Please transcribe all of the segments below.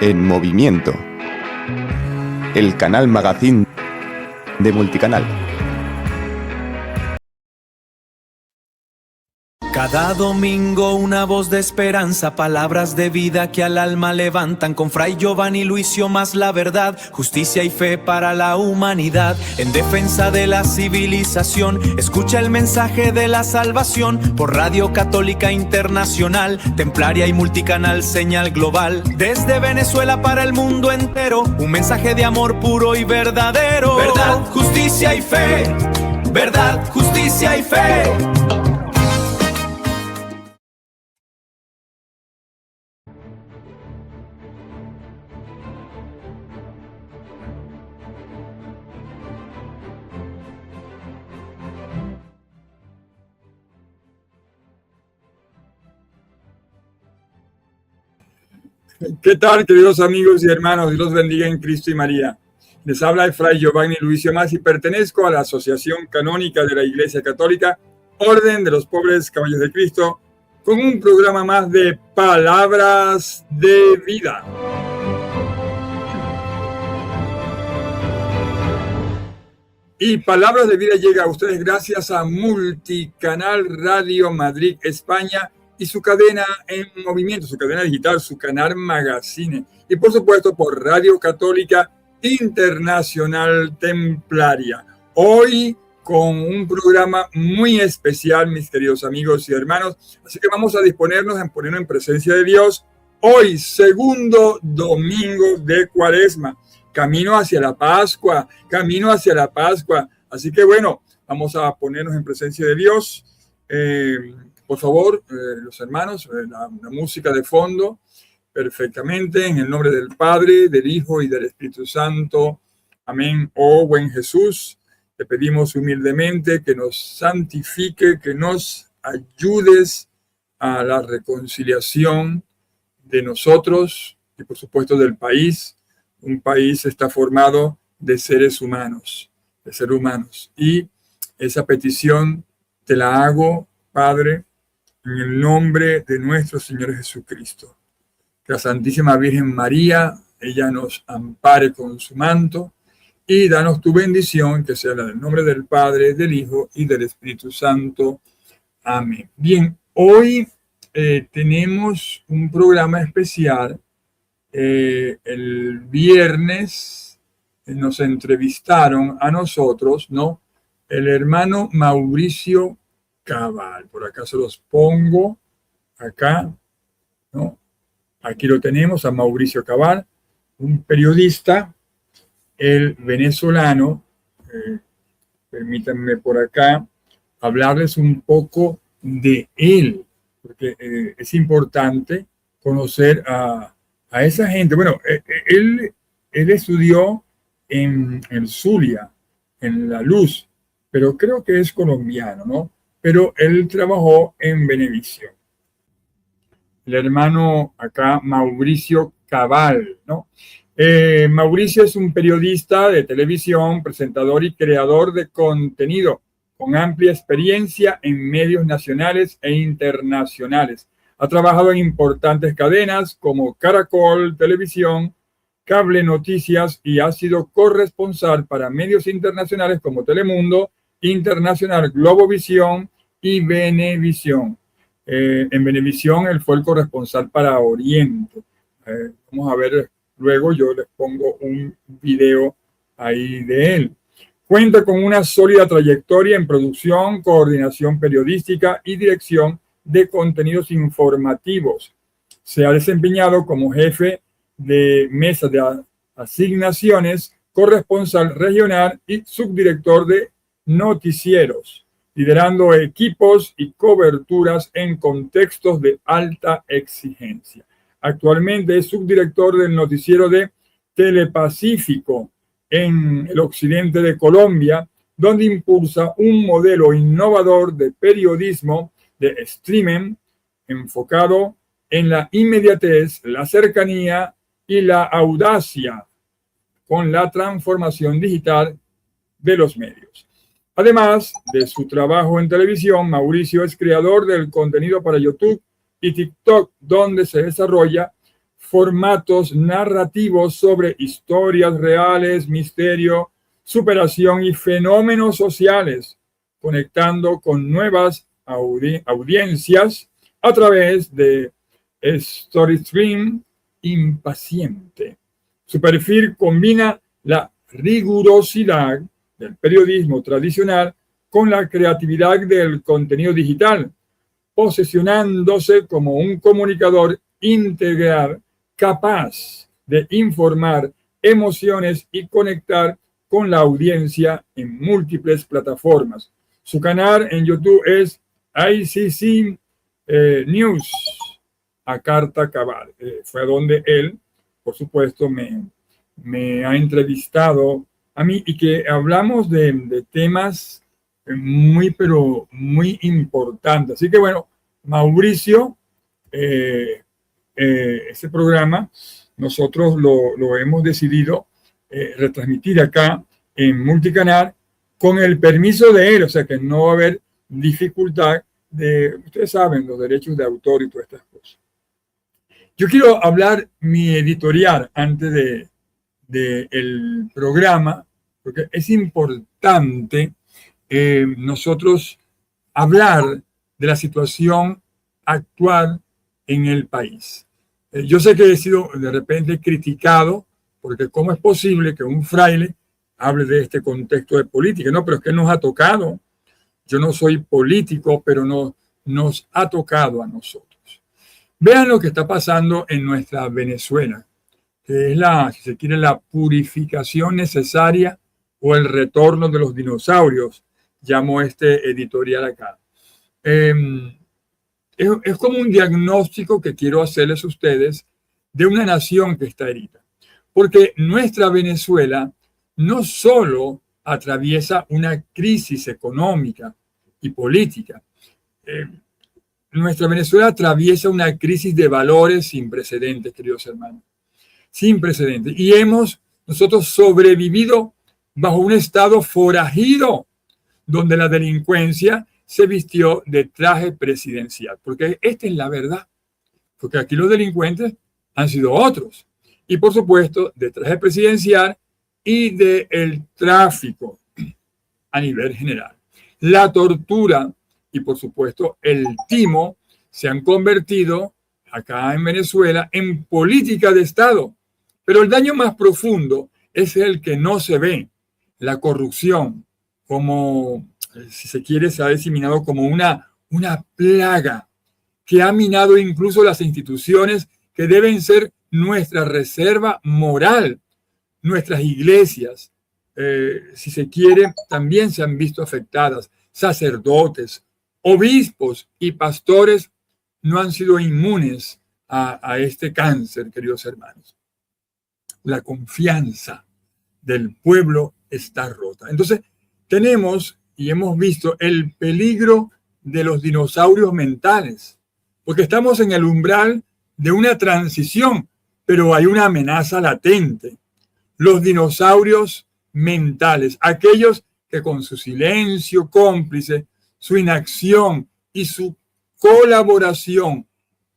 En Movimiento, el canal Magazine de Multicanal. Cada domingo una voz de esperanza, palabras de vida que al alma levantan. Con Fray Giovanni Luisio más la verdad, justicia y fe para la humanidad. En defensa de la civilización, escucha el mensaje de la salvación. Por Radio Católica Internacional, Templaria y Multicanal, señal global. Desde Venezuela para el mundo entero, un mensaje de amor puro y verdadero. Verdad, justicia y fe. Verdad, justicia y fe. ¿Qué tal, queridos amigos y hermanos? Dios los bendiga en Cristo y María. Les habla el Fray Giovanni Luisio Mas y pertenezco a la Asociación Canónica de la Iglesia Católica, Orden de los Pobres Caballeros de Cristo, con un programa más de Palabras de Vida. Y Palabras de Vida llega a ustedes gracias a Multicanal Radio Madrid, España, y su cadena en movimiento, su cadena digital, su canal Magazine. Y por supuesto por Radio Católica Internacional Templaria. Hoy con un programa muy especial, mis queridos amigos y hermanos. Así que vamos a disponernos en ponernos en presencia de Dios. Hoy, segundo domingo de Cuaresma. Camino hacia la Pascua, camino hacia la Pascua. Así que bueno, vamos a ponernos en presencia de Dios. Por favor, los hermanos, la música de fondo, perfectamente, en el nombre del Padre, del Hijo y del Espíritu Santo. Amén. Oh, buen Jesús, te pedimos humildemente que nos santifique, que nos ayudes a la reconciliación de nosotros y, por supuesto, del país. Un país está formado de seres humanos, Y esa petición te la hago, Padre, en el nombre de nuestro Señor Jesucristo. Que la Santísima Virgen María, ella nos ampare con su manto y danos tu bendición, que sea la del nombre del Padre, del Hijo y del Espíritu Santo. Amén. Bien, hoy tenemos un programa especial. El viernes nos entrevistaron a nosotros, ¿no? El hermano Mauricio Cabal. Por acá se los pongo, acá, ¿no? Aquí lo tenemos a Mauricio Cabal, un periodista, el venezolano. Permítanme por acá hablarles un poco de él, porque es importante conocer a esa gente. Bueno, él estudió en el Zulia, en La Luz, pero creo que es colombiano, ¿no? Pero él trabajó en Venevisión. El hermano acá, Mauricio Cabal, ¿no? Mauricio es un periodista de televisión, presentador y creador de contenido con amplia experiencia en medios nacionales e internacionales. Ha trabajado en importantes cadenas como Caracol Televisión, Cable Noticias y ha sido corresponsal para medios internacionales como Telemundo, Internacional, Globovisión y Venevisión. En Venevisión él fue el corresponsal para Oriente. Vamos a ver luego, yo les pongo un video ahí de él. Cuenta con una sólida trayectoria en producción, coordinación periodística y dirección de contenidos informativos. Se ha desempeñado como jefe de mesa de asignaciones, corresponsal regional y subdirector de noticieros, liderando equipos y coberturas en contextos de alta exigencia. Actualmente es subdirector del noticiero de Telepacífico en el occidente de Colombia, donde impulsa un modelo innovador de periodismo de streaming enfocado en la inmediatez, la cercanía y la audacia con la transformación digital de los medios. Además de su trabajo en televisión, Mauricio es creador del contenido para YouTube y TikTok, donde se desarrolla formatos narrativos sobre historias reales, misterio, superación y fenómenos sociales, conectando con nuevas audiencias a través de StoryStream Impaciente. Su perfil combina la rigurosidad del periodismo tradicional con la creatividad del contenido digital, posicionándose como un comunicador integral capaz de informar emociones y conectar con la audiencia en múltiples plataformas. Su canal en YouTube es ICC News, a carta cabal. Fue donde él, por supuesto, me ha entrevistado a mí y que hablamos de temas pero muy importantes. Así que bueno, Mauricio, este programa nosotros lo hemos decidido retransmitir acá en Multicanal con el permiso de él, o sea que no va a haber dificultad ustedes saben, los derechos de autor y todas estas cosas. Yo quiero hablar mi editorial antes del programa, porque es importante nosotros hablar de la situación actual en el país. Yo sé que he sido de repente criticado porque cómo es posible que un fraile hable de este contexto de política. No, pero es que nos ha tocado. Yo no soy político, pero nos ha tocado a nosotros. Vean lo que está pasando en nuestra Venezuela, que es si se quiere, la purificación necesaria o el retorno de los dinosaurios, llamo este editorial acá. Es como un diagnóstico que quiero hacerles a ustedes de una nación que está herida. Porque nuestra Venezuela no solo atraviesa una crisis económica y política. Nuestra Venezuela atraviesa una crisis de valores sin precedentes, queridos hermanos. Sin precedentes. Y hemos nosotros sobrevivido bajo un estado forajido, donde la delincuencia se vistió de traje presidencial. Porque esta es la verdad. Porque aquí los delincuentes han sido otros. Y por supuesto, de traje presidencial y del tráfico a nivel general. La tortura y por supuesto el timo se han convertido acá en Venezuela en política de Estado. Pero el daño más profundo es el que no se ve. La corrupción, como si se quiere, se ha diseminado como una plaga que ha minado incluso las instituciones que deben ser nuestra reserva moral. Nuestras iglesias, si se quiere, también se han visto afectadas. Sacerdotes, obispos y pastores no han sido inmunes a este cáncer, queridos hermanos. La confianza del pueblo está rota. Entonces, tenemos y hemos visto el peligro de los dinosaurios mentales, porque estamos en el umbral de una transición, pero hay una amenaza latente. Los dinosaurios mentales, aquellos que con su silencio cómplice, su inacción y su colaboración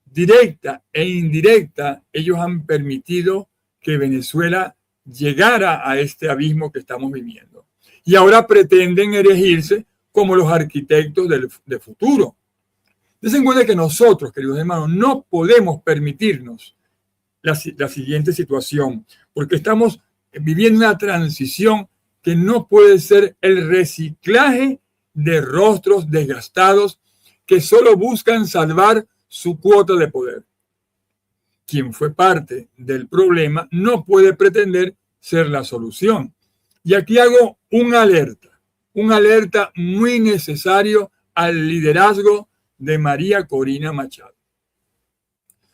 directa e indirecta, ellos han permitido que Venezuela llegara a este abismo que estamos viviendo. Y ahora pretenden erigirse como los arquitectos del futuro. Desen cuenta que nosotros, queridos hermanos, no podemos permitirnos la siguiente situación, porque estamos viviendo una transición que no puede ser el reciclaje de rostros desgastados que solo buscan salvar su cuota de poder. Quien fue parte del problema no puede pretender ser la solución. Y aquí hago un alerta muy necesario al liderazgo de María Corina Machado.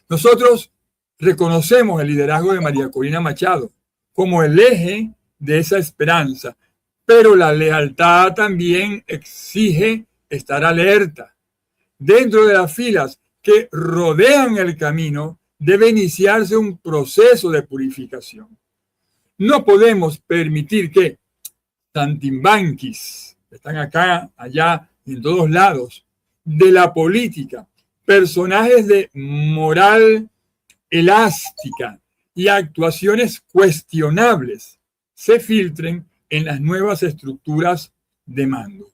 Nosotros reconocemos el liderazgo de María Corina Machado como el eje de esa esperanza, pero la lealtad también exige estar alerta. Dentro de las filas que rodean el camino debe iniciarse un proceso de purificación. No podemos permitir que santimbanquis, están acá, allá, en todos lados, de la política, personajes de moral elástica y actuaciones cuestionables se filtren en las nuevas estructuras de mando.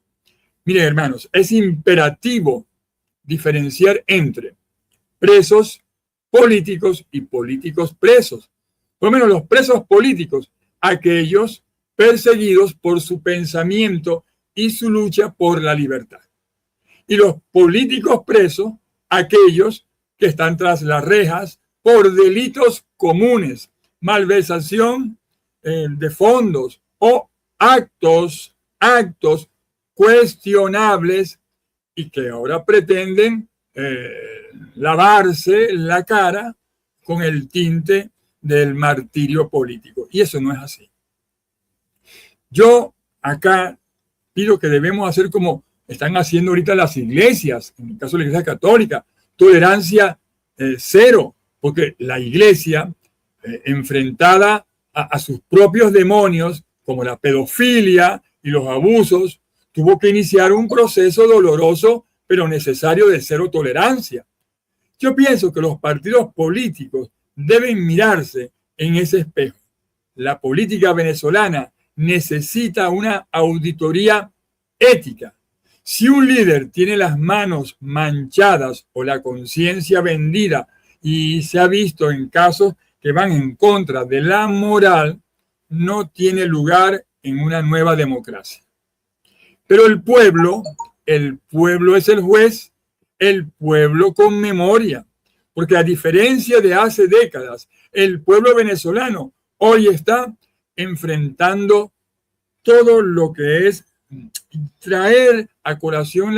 Miren, hermanos, es imperativo diferenciar entre presos políticos y políticos presos. Por lo menos los presos políticos, aquellos perseguidos por su pensamiento y su lucha por la libertad. Y los políticos presos, aquellos que están tras las rejas por delitos comunes, malversación de fondos o actos cuestionables y que ahora pretenden lavarse la cara con el tinte del martirio político. Y eso no es así. Yo acá pido que debemos hacer como están haciendo ahorita las iglesias, en el caso de la Iglesia Católica, tolerancia cero, porque la iglesia enfrentada a sus propios demonios, como la pedofilia y los abusos, tuvo que iniciar un proceso doloroso, pero necesario de cero tolerancia. Yo pienso que los partidos políticos deben mirarse en ese espejo. La política venezolana necesita una auditoría ética. Si un líder tiene las manos manchadas o la conciencia vendida, y se ha visto en casos que van en contra de la moral, no tiene lugar en una nueva democracia. Pero el pueblo es el juez, el pueblo con memoria, porque a diferencia de hace décadas, el pueblo venezolano hoy está enfrentando todo lo que es traer a colación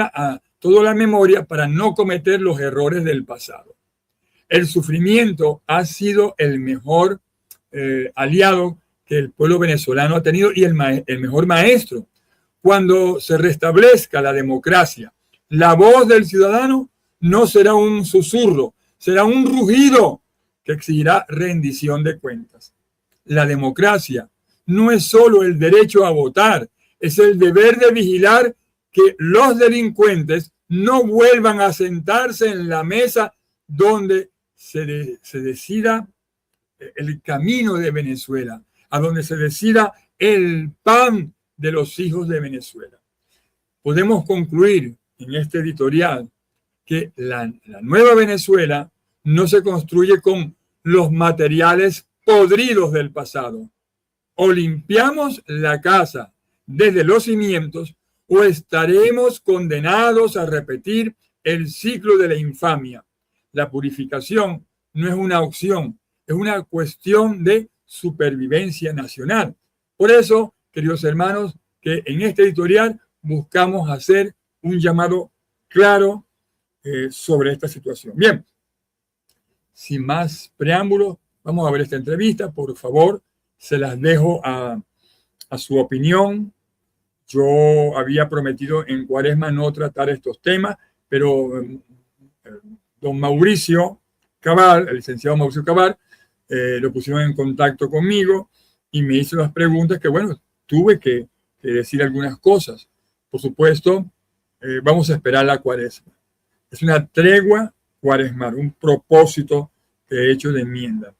toda la memoria para no cometer los errores del pasado. El sufrimiento ha sido el mejor aliado que el pueblo venezolano ha tenido y el mejor maestro. Cuando se restablezca la democracia, la voz del ciudadano no será un susurro, será un rugido que exigirá rendición de cuentas. La democracia no es solo el derecho a votar, es el deber de vigilar que los delincuentes no vuelvan a sentarse en la mesa donde se decida el camino de Venezuela, a donde se decida el pan de los hijos de Venezuela. Podemos concluir en este editorial que la nueva Venezuela no se construye con los materiales podridos del pasado. O limpiamos la casa desde los cimientos o estaremos condenados a repetir el ciclo de la infamia. La purificación no es una opción, es una cuestión de supervivencia nacional. Por eso, queridos hermanos, que en este editorial buscamos hacer un llamado claro sobre esta situación. Bien, sin más preámbulos, vamos a ver esta entrevista. Por favor, se las dejo a su opinión. Yo había prometido en Cuaresma no tratar estos temas, pero don Mauricio Cabal, el licenciado Mauricio Cabal, lo pusieron en contacto conmigo y me hizo las preguntas que, bueno, tuve que decir algunas cosas. Por supuesto, vamos a esperar la Cuaresma. Es una tregua cuaresmal, un propósito que he hecho de enmienda.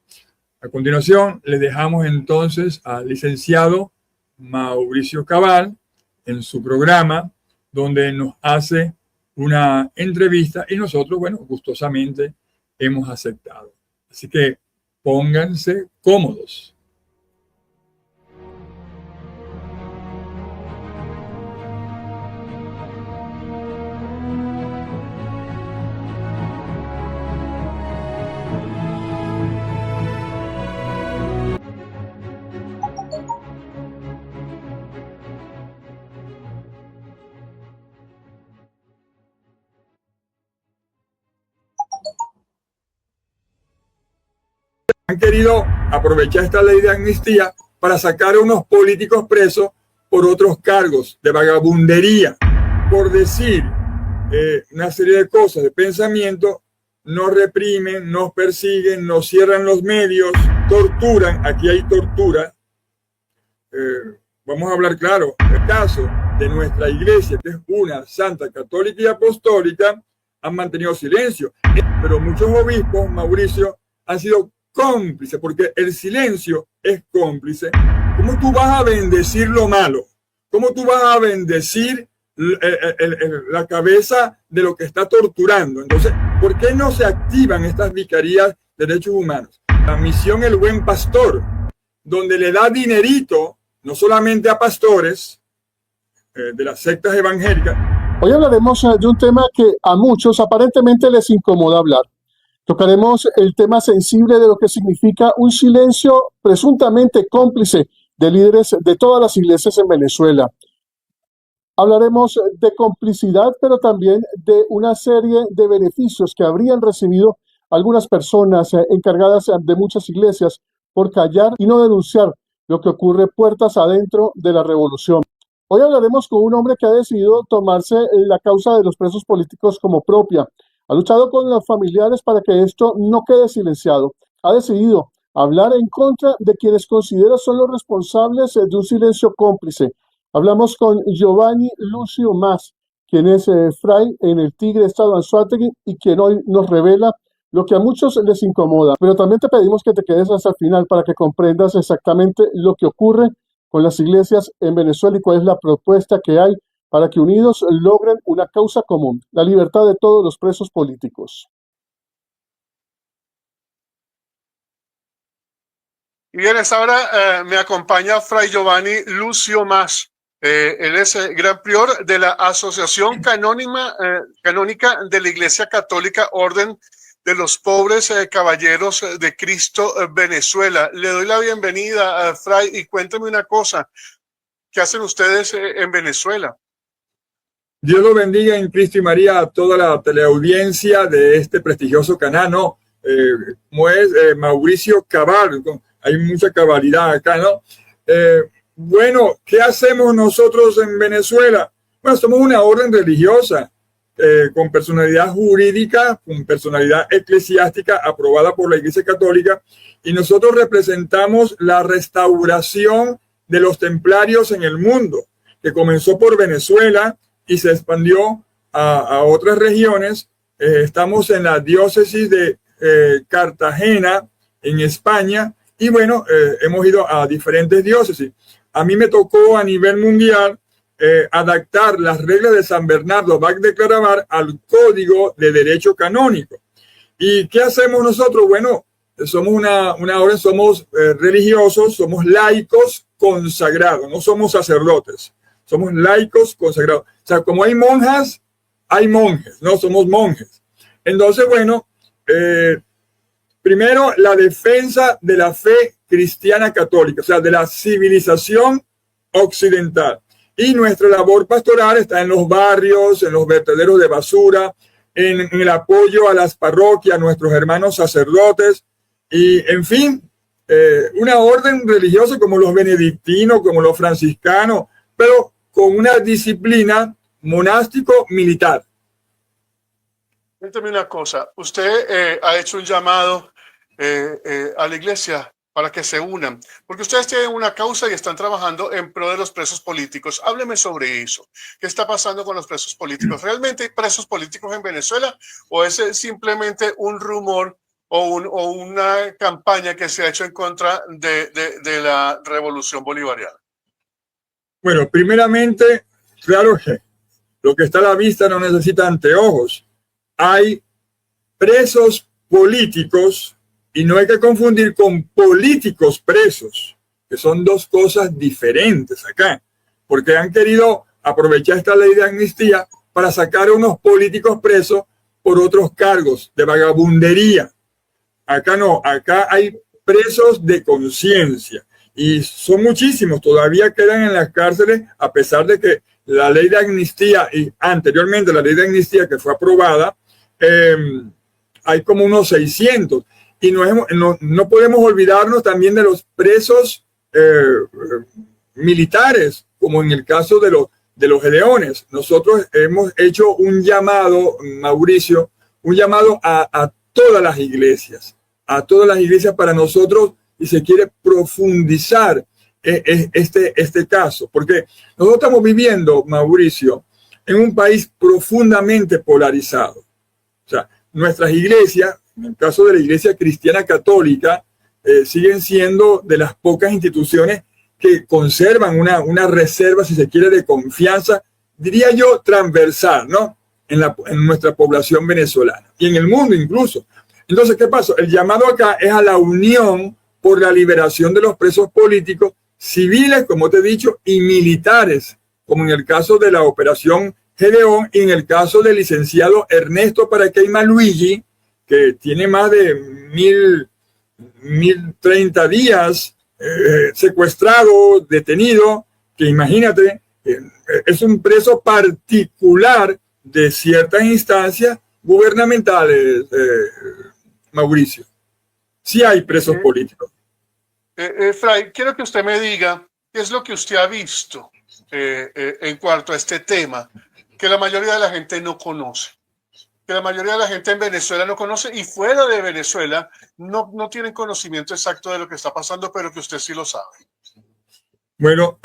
A continuación, le dejamos entonces al licenciado Mauricio Cabal en su programa, donde nos hace una entrevista y nosotros, bueno, gustosamente hemos aceptado. Así que pónganse cómodos. Han querido aprovechar esta ley de amnistía para sacar a unos políticos presos por otros cargos de vagabundería, por decir una serie de cosas de pensamiento. Nos reprimen, nos persiguen, nos cierran los medios, torturan. Aquí hay tortura. Vamos a hablar claro. El caso de nuestra iglesia, que es una santa, católica y apostólica, han mantenido silencio. Pero muchos obispos, Mauricio, han sido cómplices, porque el silencio es cómplice. ¿Cómo tú vas a bendecir lo malo? ¿Cómo tú vas a bendecir la cabeza de lo que está torturando? Entonces, ¿por qué no se activan estas vicarías de derechos humanos? La misión El Buen Pastor, donde le da dinerito, no solamente a pastores de las sectas evangélicas. Hoy hablaremos de un tema que a muchos aparentemente les incomoda hablar. Tocaremos el tema sensible de lo que significa un silencio presuntamente cómplice de líderes de todas las iglesias en Venezuela. Hablaremos de complicidad, pero también de una serie de beneficios que habrían recibido algunas personas encargadas de muchas iglesias por callar y no denunciar lo que ocurre puertas adentro de la revolución. Hoy hablaremos con un hombre que ha decidido tomarse la causa de los presos políticos como propia. Ha luchado con los familiares para que esto no quede silenciado. Ha decidido hablar en contra de quienes considera son los responsables de un silencio cómplice. Hablamos con Giovanni Lucio Mas, quien es fray en el Tigre Estado Anzoátegui y quien hoy nos revela lo que a muchos les incomoda. Pero también te pedimos que te quedes hasta el final para que comprendas exactamente lo que ocurre con las iglesias en Venezuela y cuál es la propuesta que hay para que unidos logren una causa común, la libertad de todos los presos políticos. Y bien, esta hora me acompaña Fray Giovanni Lucio Mas. Él es gran prior de la Asociación Canónica de la Iglesia Católica Orden de los Pobres Caballeros de Cristo Venezuela. Le doy la bienvenida, Fray, y cuéntame una cosa. ¿Qué hacen ustedes en Venezuela? Dios lo bendiga en Cristo y María a toda la teleaudiencia de este prestigioso canal, ¿no? Como es Mauricio Cabal, hay mucha cabalidad acá, ¿no? Bueno, ¿qué hacemos nosotros en Venezuela? Bueno, somos una orden religiosa con personalidad jurídica, con personalidad eclesiástica aprobada por la Iglesia Católica, y nosotros representamos la restauración de los templarios en el mundo, que comenzó por Venezuela y se expandió a otras regiones. Estamos en la diócesis de Cartagena, en España, y bueno, hemos ido a diferentes diócesis. A mí me tocó a nivel mundial adaptar las reglas de San Bernardo Bach de Claraval al Código de Derecho Canónico. ¿Y qué hacemos nosotros? Bueno, somos una orden, somos religiosos, somos laicos consagrados, no somos sacerdotes, somos laicos consagrados. O sea, como hay monjas, hay monjes, no somos monjes. Entonces, bueno, primero la defensa de la fe cristiana católica, o sea, de la civilización occidental. Y nuestra labor pastoral está en los barrios, en los vertederos de basura, en el apoyo a las parroquias, a nuestros hermanos sacerdotes, y en fin, una orden religiosa como los benedictinos, como los franciscanos, pero con una disciplina monástico-militar. Cuéntame una cosa, usted ha hecho un llamado a la iglesia para que se unan, porque ustedes tienen una causa y están trabajando en pro de los presos políticos. Hábleme sobre eso. ¿Qué está pasando con los presos políticos? ¿Realmente hay presos políticos en Venezuela o es simplemente un rumor o una campaña que se ha hecho en contra de la revolución bolivariana? Bueno, primeramente, claro que lo que está a la vista no necesita anteojos. Hay presos políticos y no hay que confundir con políticos presos, que son dos cosas diferentes acá, porque han querido aprovechar esta ley de amnistía para sacar a unos políticos presos por otros cargos de vagabundería. Acá no, acá hay presos de conciencia y son muchísimos, todavía quedan en las cárceles a pesar de que la ley de amnistía y anteriormente la ley de amnistía que fue aprobada, hay como unos 600. Y no podemos olvidarnos también de los presos militares, como en el caso de los Gedeones. Nosotros hemos hecho un llamado, Mauricio, un llamado a todas las iglesias para nosotros, y se quiere profundizar este caso, porque nosotros estamos viviendo, Mauricio, en un país profundamente polarizado. O sea, nuestras iglesias, en el caso de la Iglesia Cristiana Católica, siguen siendo de las pocas instituciones que conservan una reserva, si se quiere, de confianza, diría yo, transversal, ¿no? En nuestra población venezolana y en el mundo incluso. Entonces, ¿qué pasó? El llamado acá es a la unión por la liberación de los presos políticos, civiles, como te he dicho, y militares, como en el caso de la operación Gedeón y en el caso del licenciado Ernesto Paraquelma Luigi, que tiene más de 1030 días secuestrado, detenido, que imagínate, es un preso particular de ciertas instancias gubernamentales, Mauricio. Sí hay presos políticos. Fray, quiero que usted me diga qué es lo que usted ha visto en cuanto a este tema, que la mayoría de la gente no conoce, que la mayoría de la gente en Venezuela no conoce y fuera de Venezuela no tienen conocimiento exacto de lo que está pasando, pero que usted sí lo sabe. Bueno,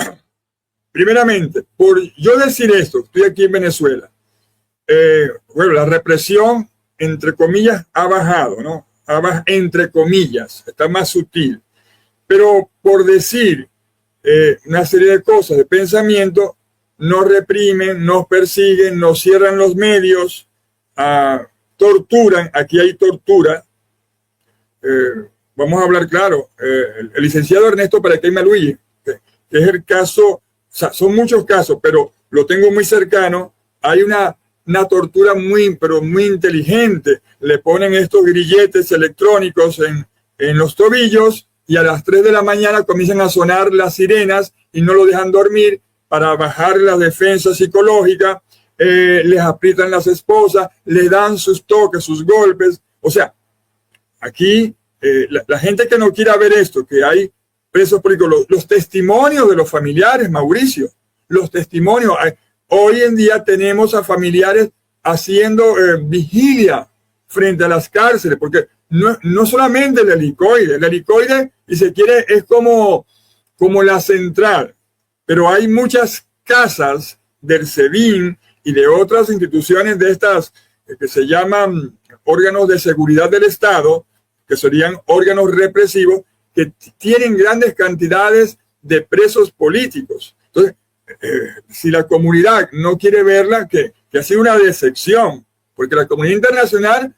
primeramente, por yo decir esto, estoy aquí en Venezuela, bueno, la represión, entre comillas, ha bajado, ¿no? Entre comillas, está más sutil. Pero por decir una serie de cosas, de pensamiento, nos reprimen, nos persiguen, nos cierran los medios, torturan. Aquí hay tortura. Vamos a hablar claro. El licenciado Ernesto Paraquelma Luigi, que es el caso, o sea, son muchos casos, pero lo tengo muy cercano. Hay una tortura pero muy inteligente. Le ponen estos grilletes electrónicos en los tobillos y a las 3 de la mañana comienzan a sonar las sirenas y no lo dejan dormir para bajar la defensa psicológica. Les aprietan las esposas, les dan sus toques, sus golpes. O sea, aquí la gente que no quiera ver esto, que hay presos políticos, los testimonios de los familiares, Mauricio, los testimonios. Hoy en día tenemos a familiares haciendo vigilia frente a las cárceles, porque no solamente el helicoide, si se quiere, es como la central, pero hay muchas casas del SEBIN y de otras instituciones de estas que se llaman órganos de seguridad del Estado, que serían órganos represivos, que tienen grandes cantidades de presos políticos. Entonces, si la comunidad no quiere verla, que ha sido una decepción, porque la comunidad internacional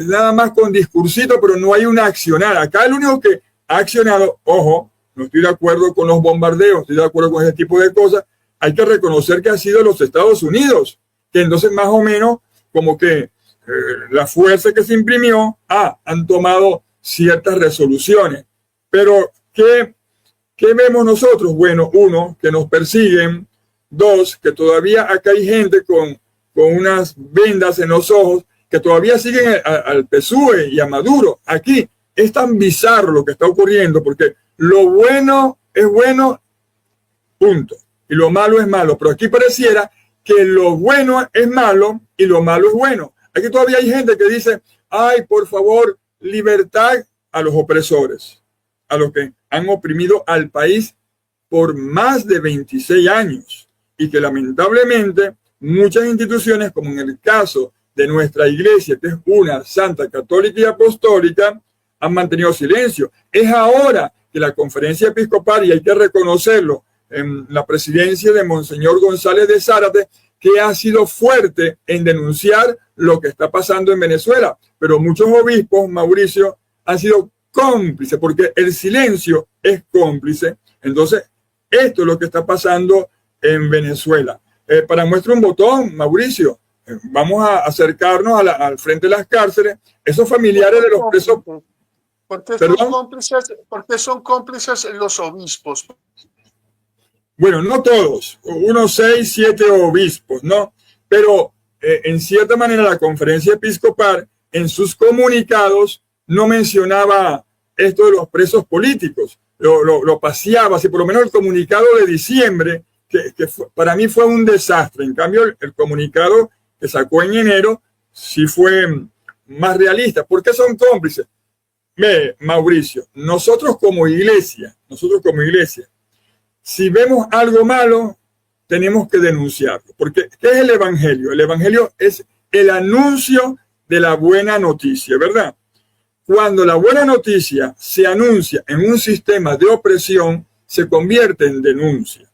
nada más con discursito, pero no hay una accionar. Acá el único que ha accionado, ojo, no estoy de acuerdo con los bombardeos, estoy de acuerdo con ese tipo de cosas, hay que reconocer que ha sido los Estados Unidos, que entonces más o menos como que la fuerza que se imprimió, han tomado ciertas resoluciones. Pero, ¿qué vemos nosotros? Bueno, uno, que nos persiguen. Dos, que todavía acá hay gente con unas vendas en los ojos que todavía siguen al PSUV y a Maduro. Aquí es tan bizarro lo que está ocurriendo, porque lo bueno es bueno, punto, y lo malo es malo. Pero aquí pareciera que lo bueno es malo y lo malo es bueno. Aquí todavía hay gente que dice, ay, por favor, libertad a los opresores, a los que han oprimido al país por más de 26 años y que lamentablemente muchas instituciones, como en el caso de nuestra iglesia, que es una santa, católica y apostólica, han mantenido silencio. Es ahora que la conferencia episcopal, y hay que reconocerlo, en la presidencia de Monseñor González de Zárate, que ha sido fuerte en denunciar lo que está pasando en Venezuela. Pero muchos obispos, Mauricio, han sido cómplices, porque el silencio es cómplice. Entonces, esto es lo que está pasando en Venezuela. Para muestra un botón, Mauricio, vamos a acercarnos al frente de las cárceles. Esos familiares de los presos. ¿Por qué son cómplices los obispos? Bueno, no todos, unos 6, 7 obispos, ¿no? Pero en cierta manera la conferencia episcopal en sus comunicados no mencionaba esto de los presos políticos, lo paseaba, así por lo menos el comunicado de diciembre, que para mí fue un desastre. En cambio, el comunicado que sacó en enero sí fue más realista. ¿Por qué son cómplices? Mauricio, nosotros como iglesia, si vemos algo malo, tenemos que denunciarlo. Porque, ¿qué es el Evangelio? El Evangelio es el anuncio de la buena noticia, ¿verdad? cuando la buena noticia se anuncia en un sistema de opresión, se convierte en denuncia.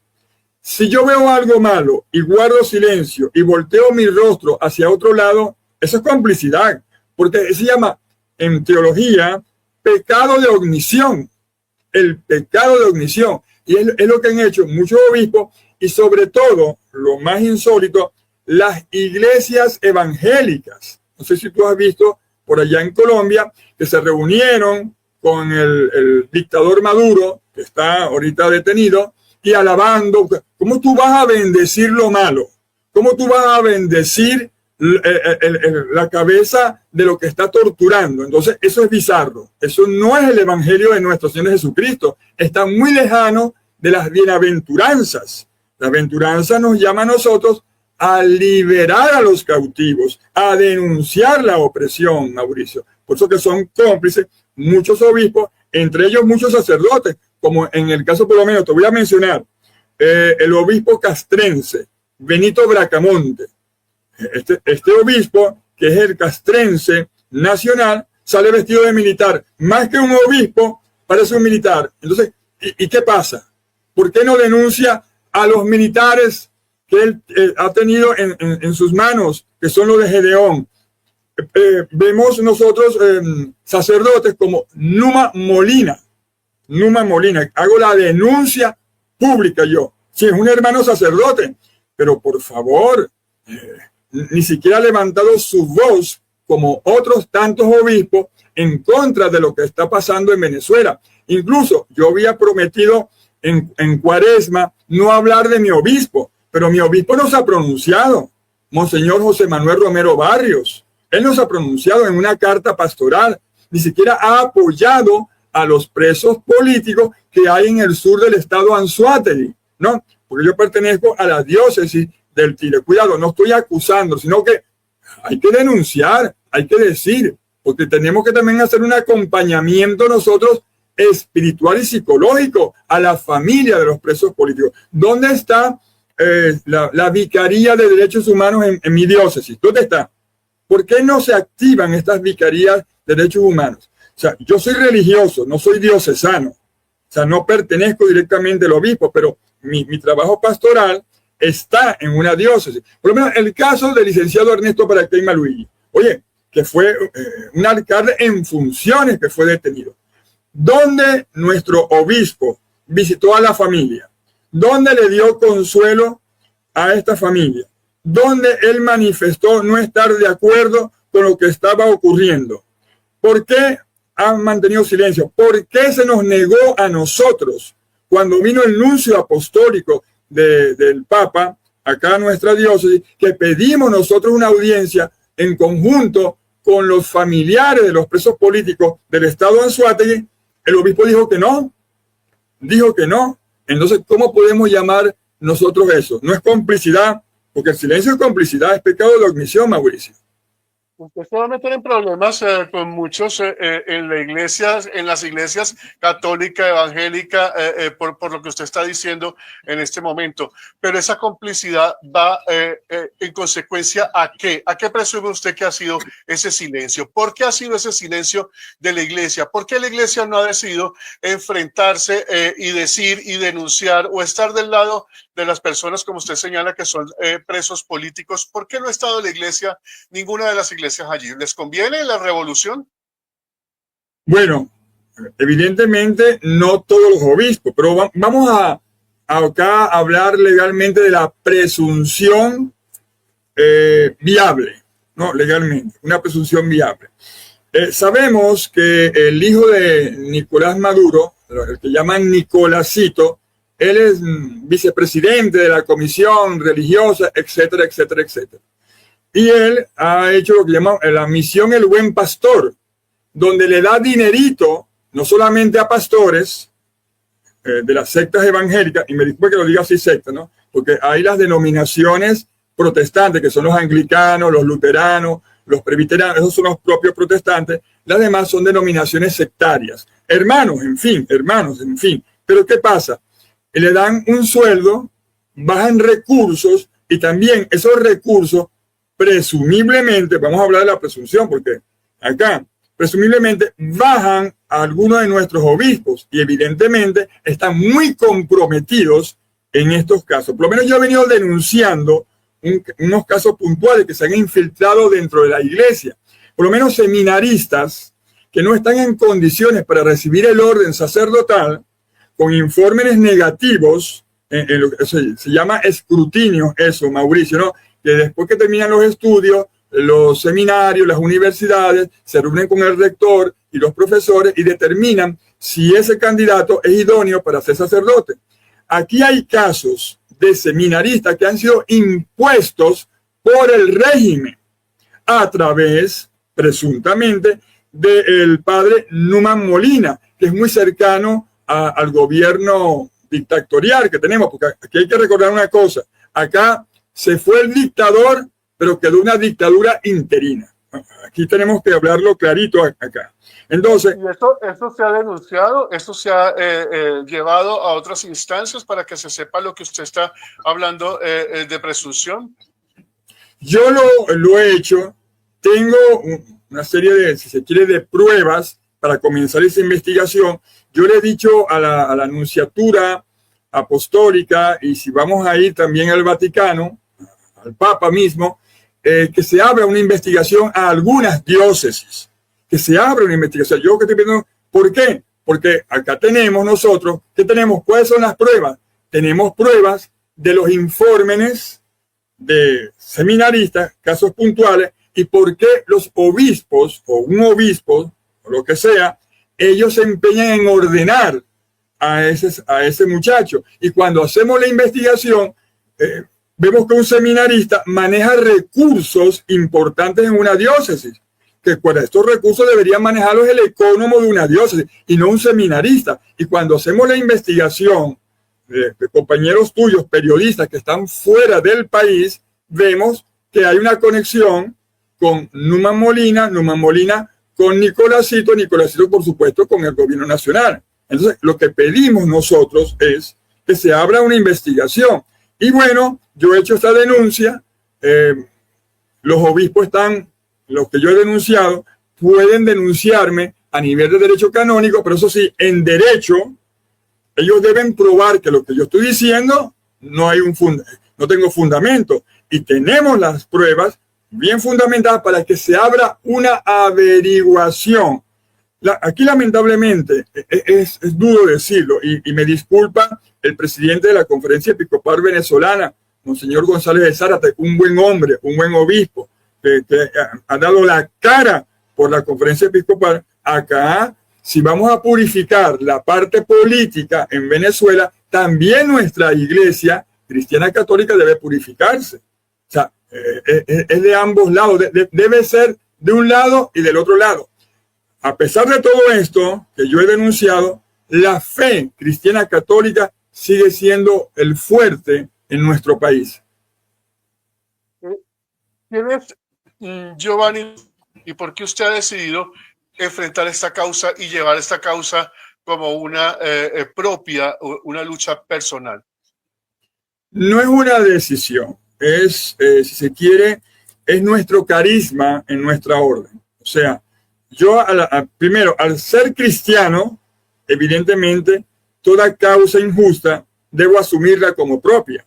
Si yo veo algo malo y guardo silencio y volteo mi rostro hacia otro lado, eso es complicidad, porque se llama en teología pecado de omisión, el pecado de omisión. Y es lo que han hecho muchos obispos y sobre todo, lo más insólito, las iglesias evangélicas. No sé si tú has visto por allá en Colombia que se reunieron con el dictador Maduro, que está ahorita detenido, y alabando. ¿Cómo tú vas a bendecir lo malo? ¿Cómo tú vas a bendecir la cabeza de lo que está torturando? Entonces, eso es bizarro. Eso no es el evangelio de nuestro Señor Jesucristo. Está muy lejano de las bienaventuranzas. La aventuranza nos llama a nosotros a liberar a los cautivos, a denunciar la opresión, Mauricio. Por eso que son cómplices muchos obispos, entre ellos muchos sacerdotes, como en el caso por lo menos, te voy a mencionar, el obispo castrense, Benito Bracamonte. Este obispo, que es el castrense nacional, sale vestido de militar. Más que un obispo, parece un militar. Entonces, ¿y qué pasa? ¿Por qué no denuncia a los militares que él ha tenido en sus manos, que son los de Gedeón? Vemos nosotros sacerdotes como Numa Molina. Hago la denuncia pública yo. Si es un hermano sacerdote, pero por favor, ni siquiera ha levantado su voz como otros tantos obispos en contra de lo que está pasando en Venezuela. Incluso yo había prometido en Cuaresma no hablar de mi obispo, pero mi obispo no se ha pronunciado. Monseñor José Manuel Romero Barrios, él no se ha pronunciado en una carta pastoral, ni siquiera ha apoyado a los presos políticos que hay en el sur del estado Anzoátegui, ¿no? Porque yo pertenezco a la diócesis del Tire. Cuidado, no estoy acusando, sino que hay que denunciar, hay que decir, porque tenemos que también hacer un acompañamiento nosotros espiritual y psicológico a la familia de los presos políticos. ¿Dónde está la Vicaría de Derechos Humanos en mi diócesis? ¿Dónde está? ¿Por qué no se activan estas vicarías de derechos humanos? O sea, yo soy religioso, no soy diocesano. O sea, no pertenezco directamente al obispo, pero mi trabajo pastoral está en una diócesis. Por lo menos el caso del licenciado Ernesto Paraqueima Luigi. Oye, que fue un alcalde en funciones que fue detenido. ¿Dónde nuestro obispo visitó a la familia? ¿Dónde le dio consuelo a esta familia? ¿Dónde él manifestó no estar de acuerdo con lo que estaba ocurriendo? ¿Por qué han mantenido silencio? ¿Por qué se nos negó a nosotros cuando vino el nuncio apostólico del Papa acá a nuestra diócesis, que pedimos nosotros una audiencia en conjunto con los familiares de los presos políticos del estado Anzoátegui? El obispo dijo que no. Entonces, ¿cómo podemos llamar nosotros eso? No es complicidad, porque el silencio es complicidad, es pecado de omisión, Mauricio. Usted se va a meter en problemas con muchos en las iglesias católica, evangélica, por lo que usted está diciendo en este momento. Pero esa complicidad va en consecuencia ¿a qué? ¿A qué presume usted que ha sido ese silencio? ¿Por qué ha sido ese silencio de la iglesia? ¿Por qué la iglesia no ha decidido enfrentarse y decir y denunciar o estar del lado de las personas, como usted señala, que son presos políticos? ¿Por qué no ha estado la iglesia, ninguna de las iglesias allí? ¿Les conviene la revolución? Bueno, evidentemente no todos los obispos, pero vamos a acá hablar legalmente de la presunción viable, ¿no? Legalmente, una presunción viable. Sabemos que el hijo de Nicolás Maduro, el que llaman Nicolásito, él es vicepresidente de la comisión religiosa, etcétera, etcétera, etcétera. Y él ha hecho lo que llaman la misión El Buen Pastor, donde le da dinerito, no solamente a pastores de las sectas evangélicas, y me disculpe que lo diga así secta, ¿no? Porque hay las denominaciones protestantes, que son los anglicanos, los luteranos, los presbiterianos, esos son los propios protestantes. Las demás son denominaciones sectarias. Hermanos, en fin. Pero ¿qué pasa? Le dan un sueldo, bajan recursos y también esos recursos, presumiblemente, vamos a hablar de la presunción, porque acá presumiblemente bajan a algunos de nuestros obispos y evidentemente están muy comprometidos en estos casos. Por lo menos yo he venido denunciando unos casos puntuales que se han infiltrado dentro de la iglesia. Por lo menos seminaristas que no están en condiciones para recibir el orden sacerdotal, con informes negativos, se llama escrutinio eso, Mauricio, ¿no? Que después que terminan los estudios, los seminarios, las universidades, se reúnen con el rector y los profesores y determinan si ese candidato es idóneo para ser sacerdote. Aquí hay casos de seminaristas que han sido impuestos por el régimen a través, presuntamente, del padre Numan Molina, que es muy cercano al gobierno dictatorial que tenemos, porque aquí hay que recordar una cosa: acá se fue el dictador, pero quedó una dictadura interina. Aquí tenemos que hablarlo clarito acá. Entonces, ¿y esto se ha denunciado? ¿Esto se ha llevado a otras instancias para que se sepa lo que usted está hablando de presunción? Yo lo he hecho. Tengo una serie de, si se quiere, de pruebas para comenzar esa investigación. Yo le he dicho a la Nunciatura Apostólica, y si vamos a ir también al Vaticano, al Papa mismo, que se abra una investigación a algunas diócesis, que se abra una investigación. Yo que estoy viendo, ¿por qué? Porque acá tenemos nosotros, ¿qué tenemos? ¿Cuáles son las pruebas? Tenemos pruebas de los informes de seminaristas, casos puntuales, y por qué los obispos, o un obispo, o lo que sea, ellos se empeñan en ordenar a ese muchacho. Y cuando hacemos la investigación, vemos que un seminarista maneja recursos importantes en una diócesis, que para estos recursos deberían manejarlos el ecónomo de una diócesis y no un seminarista. Y cuando hacemos la investigación de compañeros tuyos, periodistas que están fuera del país, vemos que hay una conexión con Numan Molina con Nicolásito por supuesto con el gobierno nacional. Entonces, lo que pedimos nosotros es que se abra una investigación. Y bueno, yo he hecho esta denuncia, los obispos los que yo he denunciado, pueden denunciarme a nivel de derecho canónico, pero eso sí, en derecho, ellos deben probar que lo que yo estoy diciendo no tengo fundamento. Y tenemos las pruebas bien fundamentadas para que se abra una averiguación. Aquí lamentablemente es duro decirlo, y me disculpa el presidente de la Conferencia Episcopal Venezolana, Monseñor González de Zárate, un buen hombre, un buen obispo, que ha dado la cara por la Conferencia Episcopal. Acá, si vamos a purificar la parte política en Venezuela, también nuestra iglesia cristiana católica debe purificarse. O sea, es de ambos lados, debe ser de un lado y del otro lado. A pesar de todo esto que yo he denunciado, la fe cristiana católica sigue siendo el fuerte en nuestro país. ¿Quién es Giovanni y por qué usted ha decidido enfrentar esta causa y llevar esta causa como una propia, una lucha personal? No es una decisión, es, si se quiere, es nuestro carisma en nuestra orden. O sea, yo primero, al ser cristiano, evidentemente, toda causa injusta debo asumirla como propia.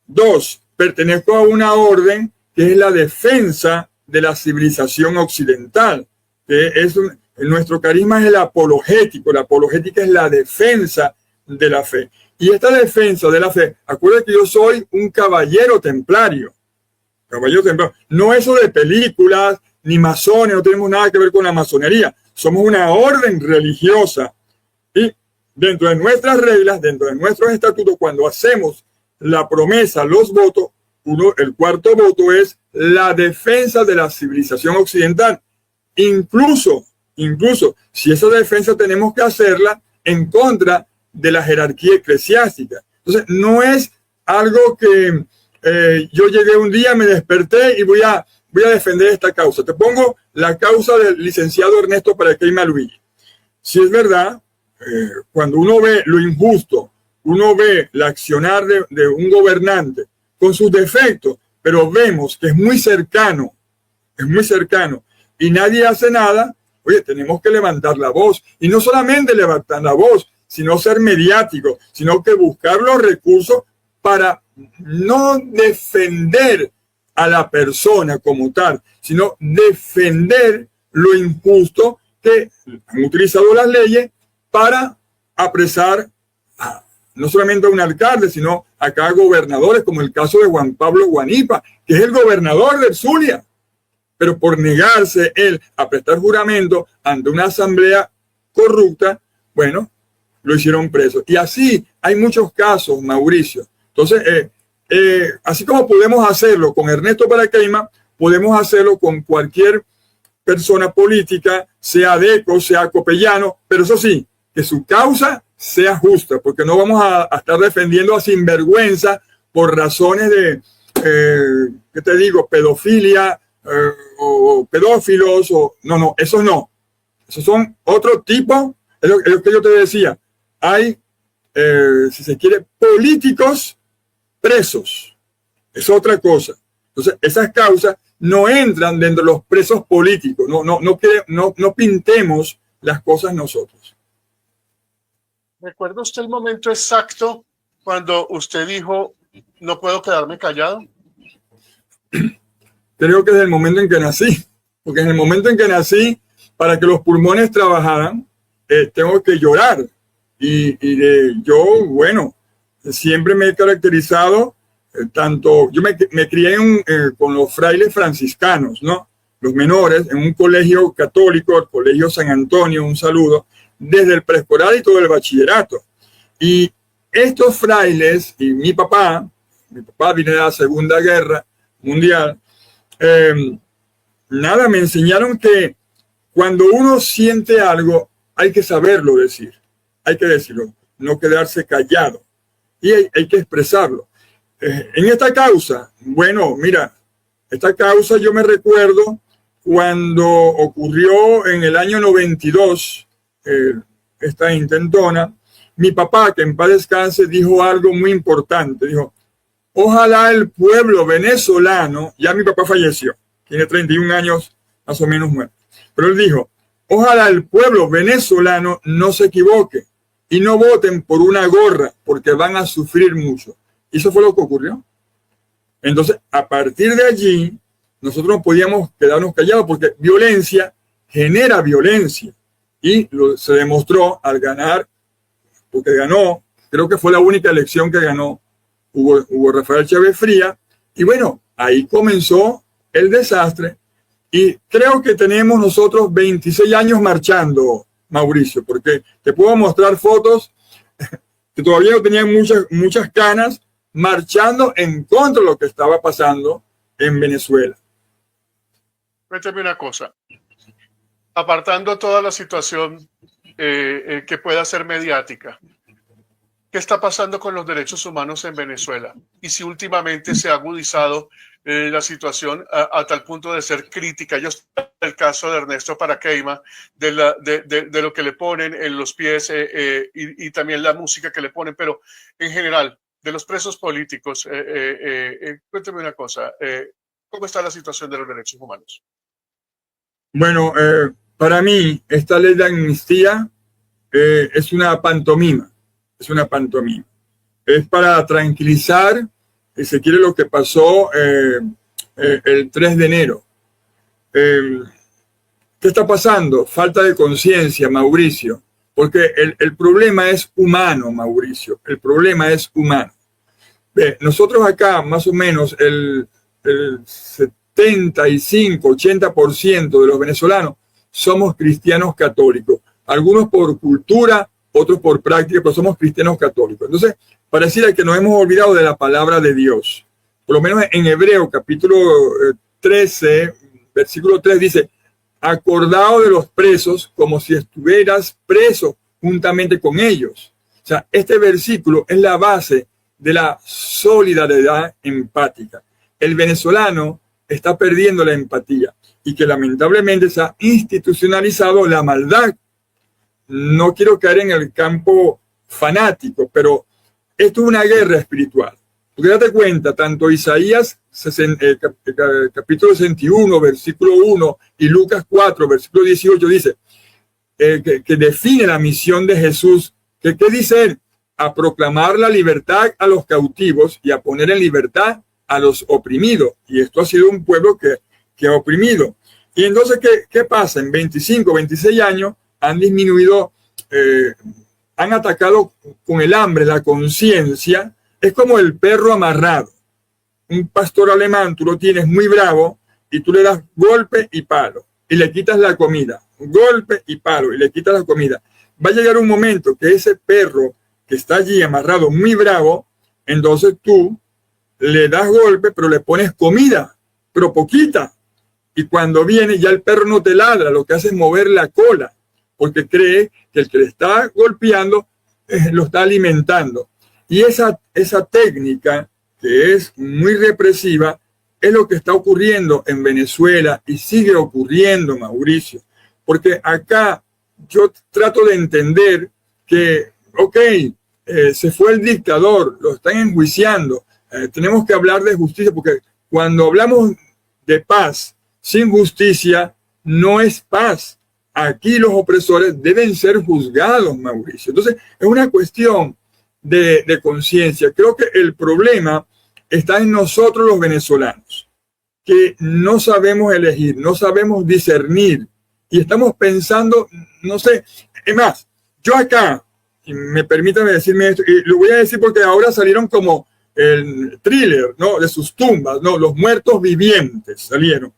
2, pertenezco a una orden que es la defensa de la civilización occidental, que es nuestro carisma es el apologético. La apologética es la defensa de la fe. Y esta defensa de la fe, acuérdense que yo soy un caballero templario. Caballero templario. No eso de películas, ni masones, no tenemos nada que ver con la masonería. Somos una orden religiosa. Y dentro de nuestras reglas, dentro de nuestros estatutos, cuando hacemos la promesa, los votos, el cuarto voto es la defensa de la civilización occidental. Incluso, si esa defensa tenemos que hacerla en contra de la jerarquía eclesiástica. Entonces, no es algo que yo llegué un día, me desperté y voy a defender esta causa. Te pongo la causa del licenciado Ernesto Paraquelma Luigi. Si es verdad, cuando uno ve lo injusto, uno ve el accionar de un gobernante con sus defectos, pero vemos que es muy cercano y nadie hace nada, Oye, tenemos que levantar la voz. Y no solamente levantar la voz, sino ser mediáticos, sino que buscar los recursos para no defender a la persona como tal, sino defender lo injusto que han utilizado las leyes para apresar no solamente a un alcalde, sino a cada gobernadores, como el caso de Juan Pablo Guanipa, que es el gobernador del Zulia, pero por negarse él a prestar juramento ante una asamblea corrupta, bueno, lo hicieron preso. Y así hay muchos casos, Mauricio. Entonces, así como podemos hacerlo con Ernesto Paracaima, podemos hacerlo con cualquier persona política, sea Deco, sea Copellano, pero eso sí, que su causa sea justa, porque no vamos a estar defendiendo a sinvergüenza por razones de, ¿qué te digo?, pedofilia o pedófilos, o no, esos no. Esos son otro tipo, es lo que yo te decía. Hay, si se quiere, políticos presos. Es otra cosa. Entonces, esas causas no entran dentro de los presos políticos. No pintemos las cosas nosotros. ¿Recuerda usted el momento exacto cuando usted dijo, no puedo quedarme callado? Creo que desde el momento en que nací. Porque en el momento en que nací, para que los pulmones trabajaran, tengo que llorar. Yo, bueno, siempre me he caracterizado, yo me crié con los frailes franciscanos, ¿no? Los menores, en un colegio católico, el Colegio San Antonio, un saludo, desde el preescolar y todo el bachillerato. Y estos frailes, y mi papá viene de la Segunda Guerra Mundial, me enseñaron que cuando uno siente algo, hay que saberlo decir. Hay que decirlo, no quedarse callado. Y hay que expresarlo. En esta causa, bueno, mira, esta causa yo me recuerdo cuando ocurrió en el año 92, esta intentona, mi papá, que en paz descanse, dijo algo muy importante. Dijo, ojalá el pueblo venezolano, ya mi papá falleció, tiene 31 años más o menos muerto, pero él dijo, ojalá el pueblo venezolano no se equivoque y no voten por una gorra porque van a sufrir mucho. Y eso fue lo que ocurrió. Entonces, a partir de allí, nosotros no podíamos quedarnos callados porque violencia genera violencia. Y se demostró al ganar, porque ganó, creo que fue la única elección que ganó Hugo Rafael Chávez Fría. Y bueno, ahí comenzó el desastre. Y creo que tenemos nosotros 26 años marchando, Mauricio, porque te puedo mostrar fotos que todavía no tenían muchas canas, marchando en contra de lo que estaba pasando en Venezuela. Cuéntame una cosa. Apartando toda la situación que pueda ser mediática, ¿qué está pasando con los derechos humanos en Venezuela? Y si últimamente se ha agudizado la situación a tal punto de ser crítica. Yo estoy en el caso de Ernesto Paracaima, de lo que le ponen en los pies y también la música que le ponen, pero en general, de los presos políticos, cuéntame una cosa, ¿cómo está la situación de los derechos humanos? Bueno, para mí, esta ley de amnistía es una pantomima. Es una pantomima. Es para tranquilizar, si se quiere, lo que pasó el 3 de enero. ¿Qué está pasando? Falta de conciencia, Mauricio. Porque el problema es humano, Mauricio. El problema es humano. Nosotros acá, más o menos, el 75-80% de los venezolanos somos cristianos católicos. Algunos por cultura, otros por práctica, pero somos cristianos católicos. Entonces, pareciera que nos hemos olvidado de la palabra de Dios. Por lo menos en Hebreo, capítulo 13, versículo 3, dice, acordado de los presos como si estuvieras preso juntamente con ellos. O sea, este versículo es la base de la solidaridad empática. El venezolano está perdiendo la empatía y que lamentablemente se ha institucionalizado la maldad. No quiero caer en el campo fanático, pero esto es una guerra espiritual. Porque date cuenta, tanto Isaías capítulo 61, versículo 1, y Lucas 4, versículo 18, dice que define la misión de Jesús. ¿Qué dice él? A proclamar la libertad a los cautivos y a poner en libertad a los oprimidos. Y esto ha sido un pueblo que ha oprimido. Y entonces, ¿qué pasa? En 25, 26 años han disminuido, han atacado con el hambre la conciencia. Es como el perro amarrado. Un pastor alemán, tú lo tienes muy bravo y tú le das golpe y palo y le quitas la comida. Golpe y palo y le quitas la comida. Va a llegar un momento que ese perro que está allí amarrado muy bravo, entonces tú le das golpe, pero le pones comida, pero poquita. Y cuando viene ya el perro no te ladra, lo que hace es mover la cola, porque cree que el que le está golpeando lo está alimentando. Y esa técnica, que es muy represiva, es lo que está ocurriendo en Venezuela y sigue ocurriendo, Mauricio. Porque acá yo trato de entender que, se fue el dictador, lo están enjuiciando, tenemos que hablar de justicia, porque cuando hablamos de paz sin justicia, no es paz. Aquí los opresores deben ser juzgados, Mauricio. Entonces, es una cuestión de conciencia. Creo que el problema está en nosotros los venezolanos, que no sabemos elegir, no sabemos discernir y estamos pensando, no sé, es más, yo acá, y me permítanme decirme esto, y lo voy a decir porque ahora salieron como el thriller, ¿no? De sus tumbas, ¿no? Los muertos vivientes salieron.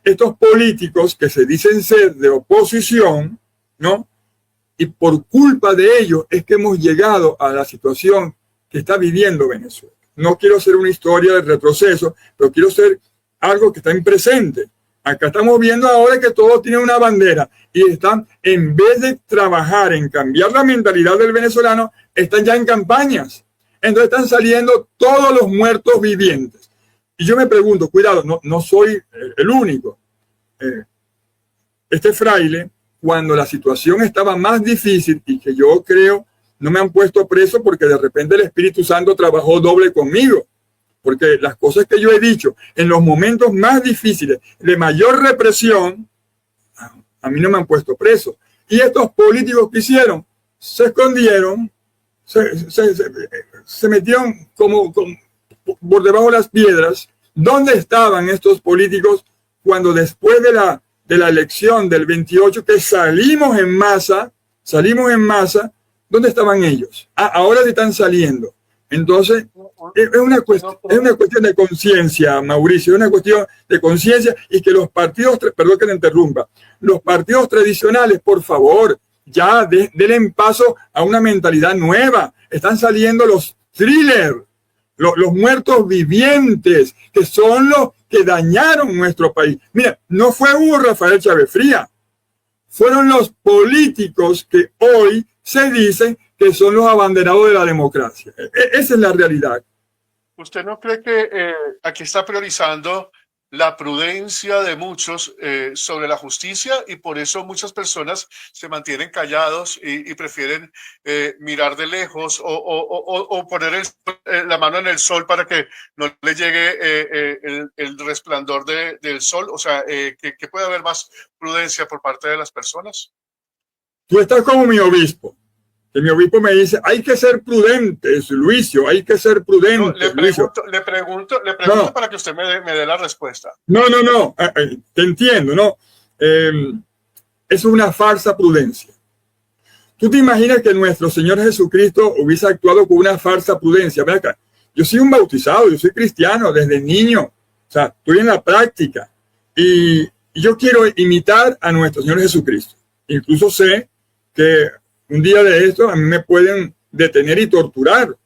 Estos políticos que se dicen ser de oposición, ¿no? Y por culpa de ellos es que hemos llegado a la situación que está viviendo Venezuela. No quiero hacer una historia de retroceso, pero quiero hacer algo que está en presente. Acá estamos viendo ahora que todos tienen una bandera y están, en vez de trabajar en cambiar la mentalidad del venezolano, están ya en campañas. Entonces están saliendo todos los muertos vivientes. Y yo me pregunto, cuidado, no soy el único. Este fraile, cuando la situación estaba más difícil y que yo creo no me han puesto preso porque de repente el Espíritu Santo trabajó doble conmigo. Porque las cosas que yo he dicho en los momentos más difíciles, de mayor represión, a mí no me han puesto preso. Y estos políticos que hicieron, se escondieron, se metieron como por debajo de las piedras. ¿Dónde estaban estos políticos cuando después de la elección del 28 que salimos en masa, ¿dónde estaban ellos? Ahora se están saliendo. Entonces, es una cuestión de conciencia, Mauricio, es una cuestión de conciencia y que los partidos, perdón que te interrumpa, los partidos tradicionales, por favor, ya denle paso a una mentalidad nueva. Están saliendo los thrillers, los muertos vivientes, que son los que dañaron nuestro país. Mira, no fue Hugo Rafael Chávez Frías, fueron los políticos que hoy se dicen que son los abanderados de la democracia. Esa es la realidad. ¿Usted no cree que aquí está priorizando la prudencia de muchos sobre la justicia y por eso muchas personas se mantienen callados y prefieren mirar de lejos o poner la mano en el sol para que no le llegue el resplandor del sol? O sea, que puede haber más prudencia por parte de las personas. Tú estás como mi obispo. Que mi obispo me dice, hay que ser prudentes, Luisio, hay que ser prudentes. No, le pregunto no, para que usted me dé la respuesta. No, te entiendo, ¿no? Es una falsa prudencia. ¿Tú te imaginas que nuestro Señor Jesucristo hubiese actuado con una falsa prudencia? Ven acá, yo soy un bautizado, yo soy cristiano desde niño, o sea, estoy en la práctica y yo quiero imitar a nuestro Señor Jesucristo. Incluso sé que un día de esto a mí me pueden detener y torturar.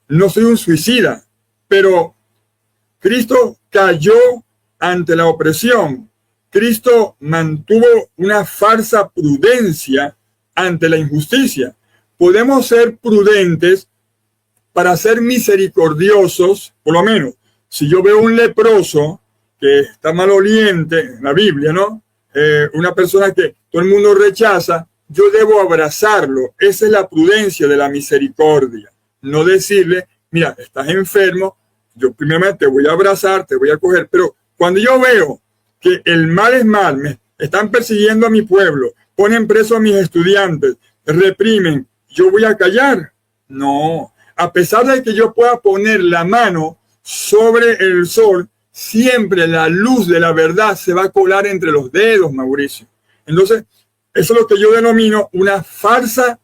No soy un suicida, pero Cristo cayó ante la opresión. Cristo mantuvo una falsa prudencia ante la injusticia. Podemos ser prudentes para ser misericordiosos, por lo menos. Si yo veo un leproso que está maloliente, en la Biblia, ¿no? Una persona que todo el mundo rechaza, yo debo abrazarlo. Esa es la prudencia de la misericordia. No decirle mira, estás enfermo, yo primeramente te voy a abrazar, te voy a coger, pero cuando yo veo que el mal es mal, me están persiguiendo a mi pueblo, ponen preso a mis estudiantes, reprimen, yo voy a callar. No, a pesar de que yo pueda poner la mano sobre el sol, siempre la luz de la verdad se va a colar entre los dedos, Mauricio. Entonces, eso es lo que yo denomino una falsa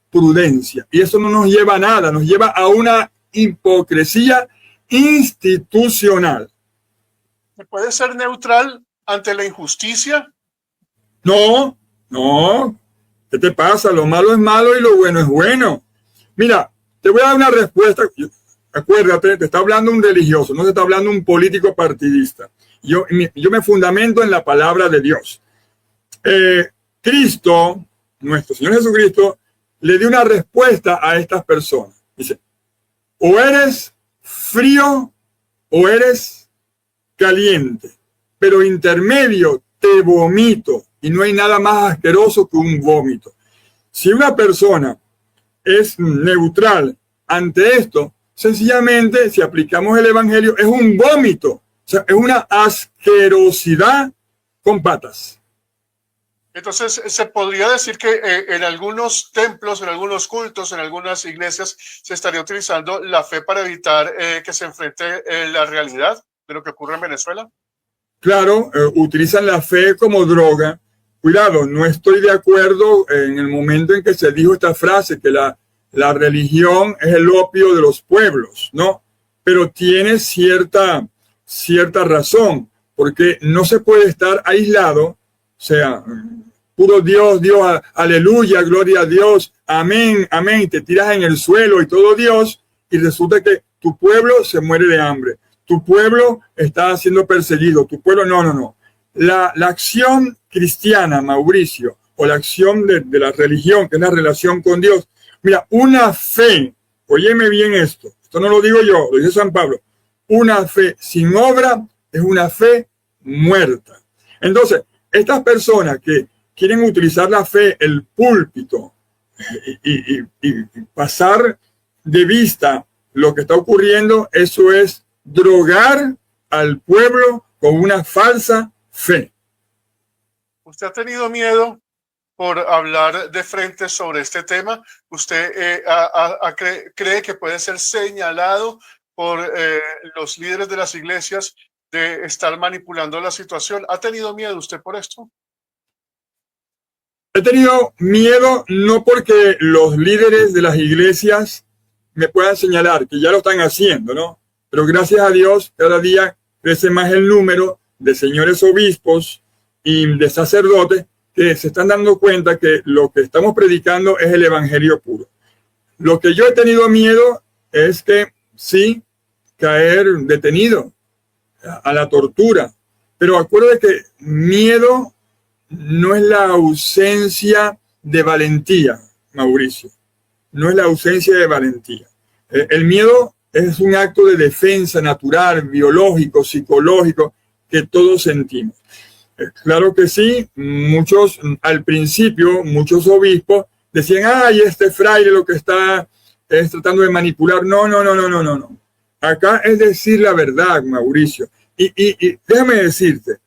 prudencia. Y eso no nos lleva a nada, nos lleva a una hipocresía institucional. ¿Se puede ser neutral ante la injusticia? No, no. ¿Qué te pasa? Lo malo es malo y lo bueno es bueno. Mira, te voy a dar una respuesta. Acuérdate, te está hablando un religioso, no te está hablando un político partidista. Yo me fundamento en la palabra de Dios. Cristo, nuestro Señor Jesucristo, le dio una respuesta a estas personas. Dice, o eres frío o eres caliente, pero intermedio te vomito. Y no hay nada más asqueroso que un vómito. Si una persona es neutral ante esto, sencillamente, si aplicamos el evangelio, es un vómito. O sea, es una asquerosidad con patas. Entonces, se podría decir que en algunos templos, en algunos cultos, en algunas iglesias, se estaría utilizando la fe para evitar que se enfrente la realidad de lo que ocurre en Venezuela. Claro, utilizan la fe como droga. Cuidado, no estoy de acuerdo en el momento en que se dijo esta frase, que la religión es el opio de los pueblos, ¿no? Pero tiene cierta razón, porque no se puede estar aislado, o sea, puro Dios, Dios, aleluya, gloria a Dios, amén, amén, te tiras en el suelo y todo Dios, y resulta que tu pueblo se muere de hambre, tu pueblo está siendo perseguido, tu pueblo, no. La acción cristiana, Mauricio, o la acción de la religión, que es la relación con Dios, mira, una fe, óyeme bien esto no lo digo yo, lo dice San Pablo, una fe sin obra es una fe muerta. Entonces, estas personas que quieren utilizar la fe, el púlpito, y pasar de vista lo que está ocurriendo, eso es drogar al pueblo con una falsa fe. ¿Usted ha tenido miedo por hablar de frente sobre este tema? ¿Usted cree que puede ser señalado por los líderes de las iglesias de estar manipulando la situación? ¿Ha tenido miedo usted por esto? He tenido miedo no porque los líderes de las iglesias me puedan señalar, que ya lo están haciendo, ¿no? Pero gracias a Dios, cada día crece más el número de señores obispos y de sacerdotes que se están dando cuenta que lo que estamos predicando es el evangelio puro. Lo que yo he tenido miedo es que sí, caer detenido a la tortura. Pero acuérdate que miedo no es la ausencia de valentía, Mauricio. No es la ausencia de valentía. El miedo es un acto de defensa natural, biológico, psicológico, que todos sentimos. Claro que sí, muchos, al principio, muchos obispos decían, ay, este fraile lo que está es tratando de manipular. No. Acá es decir la verdad, Mauricio. Y déjame decirte,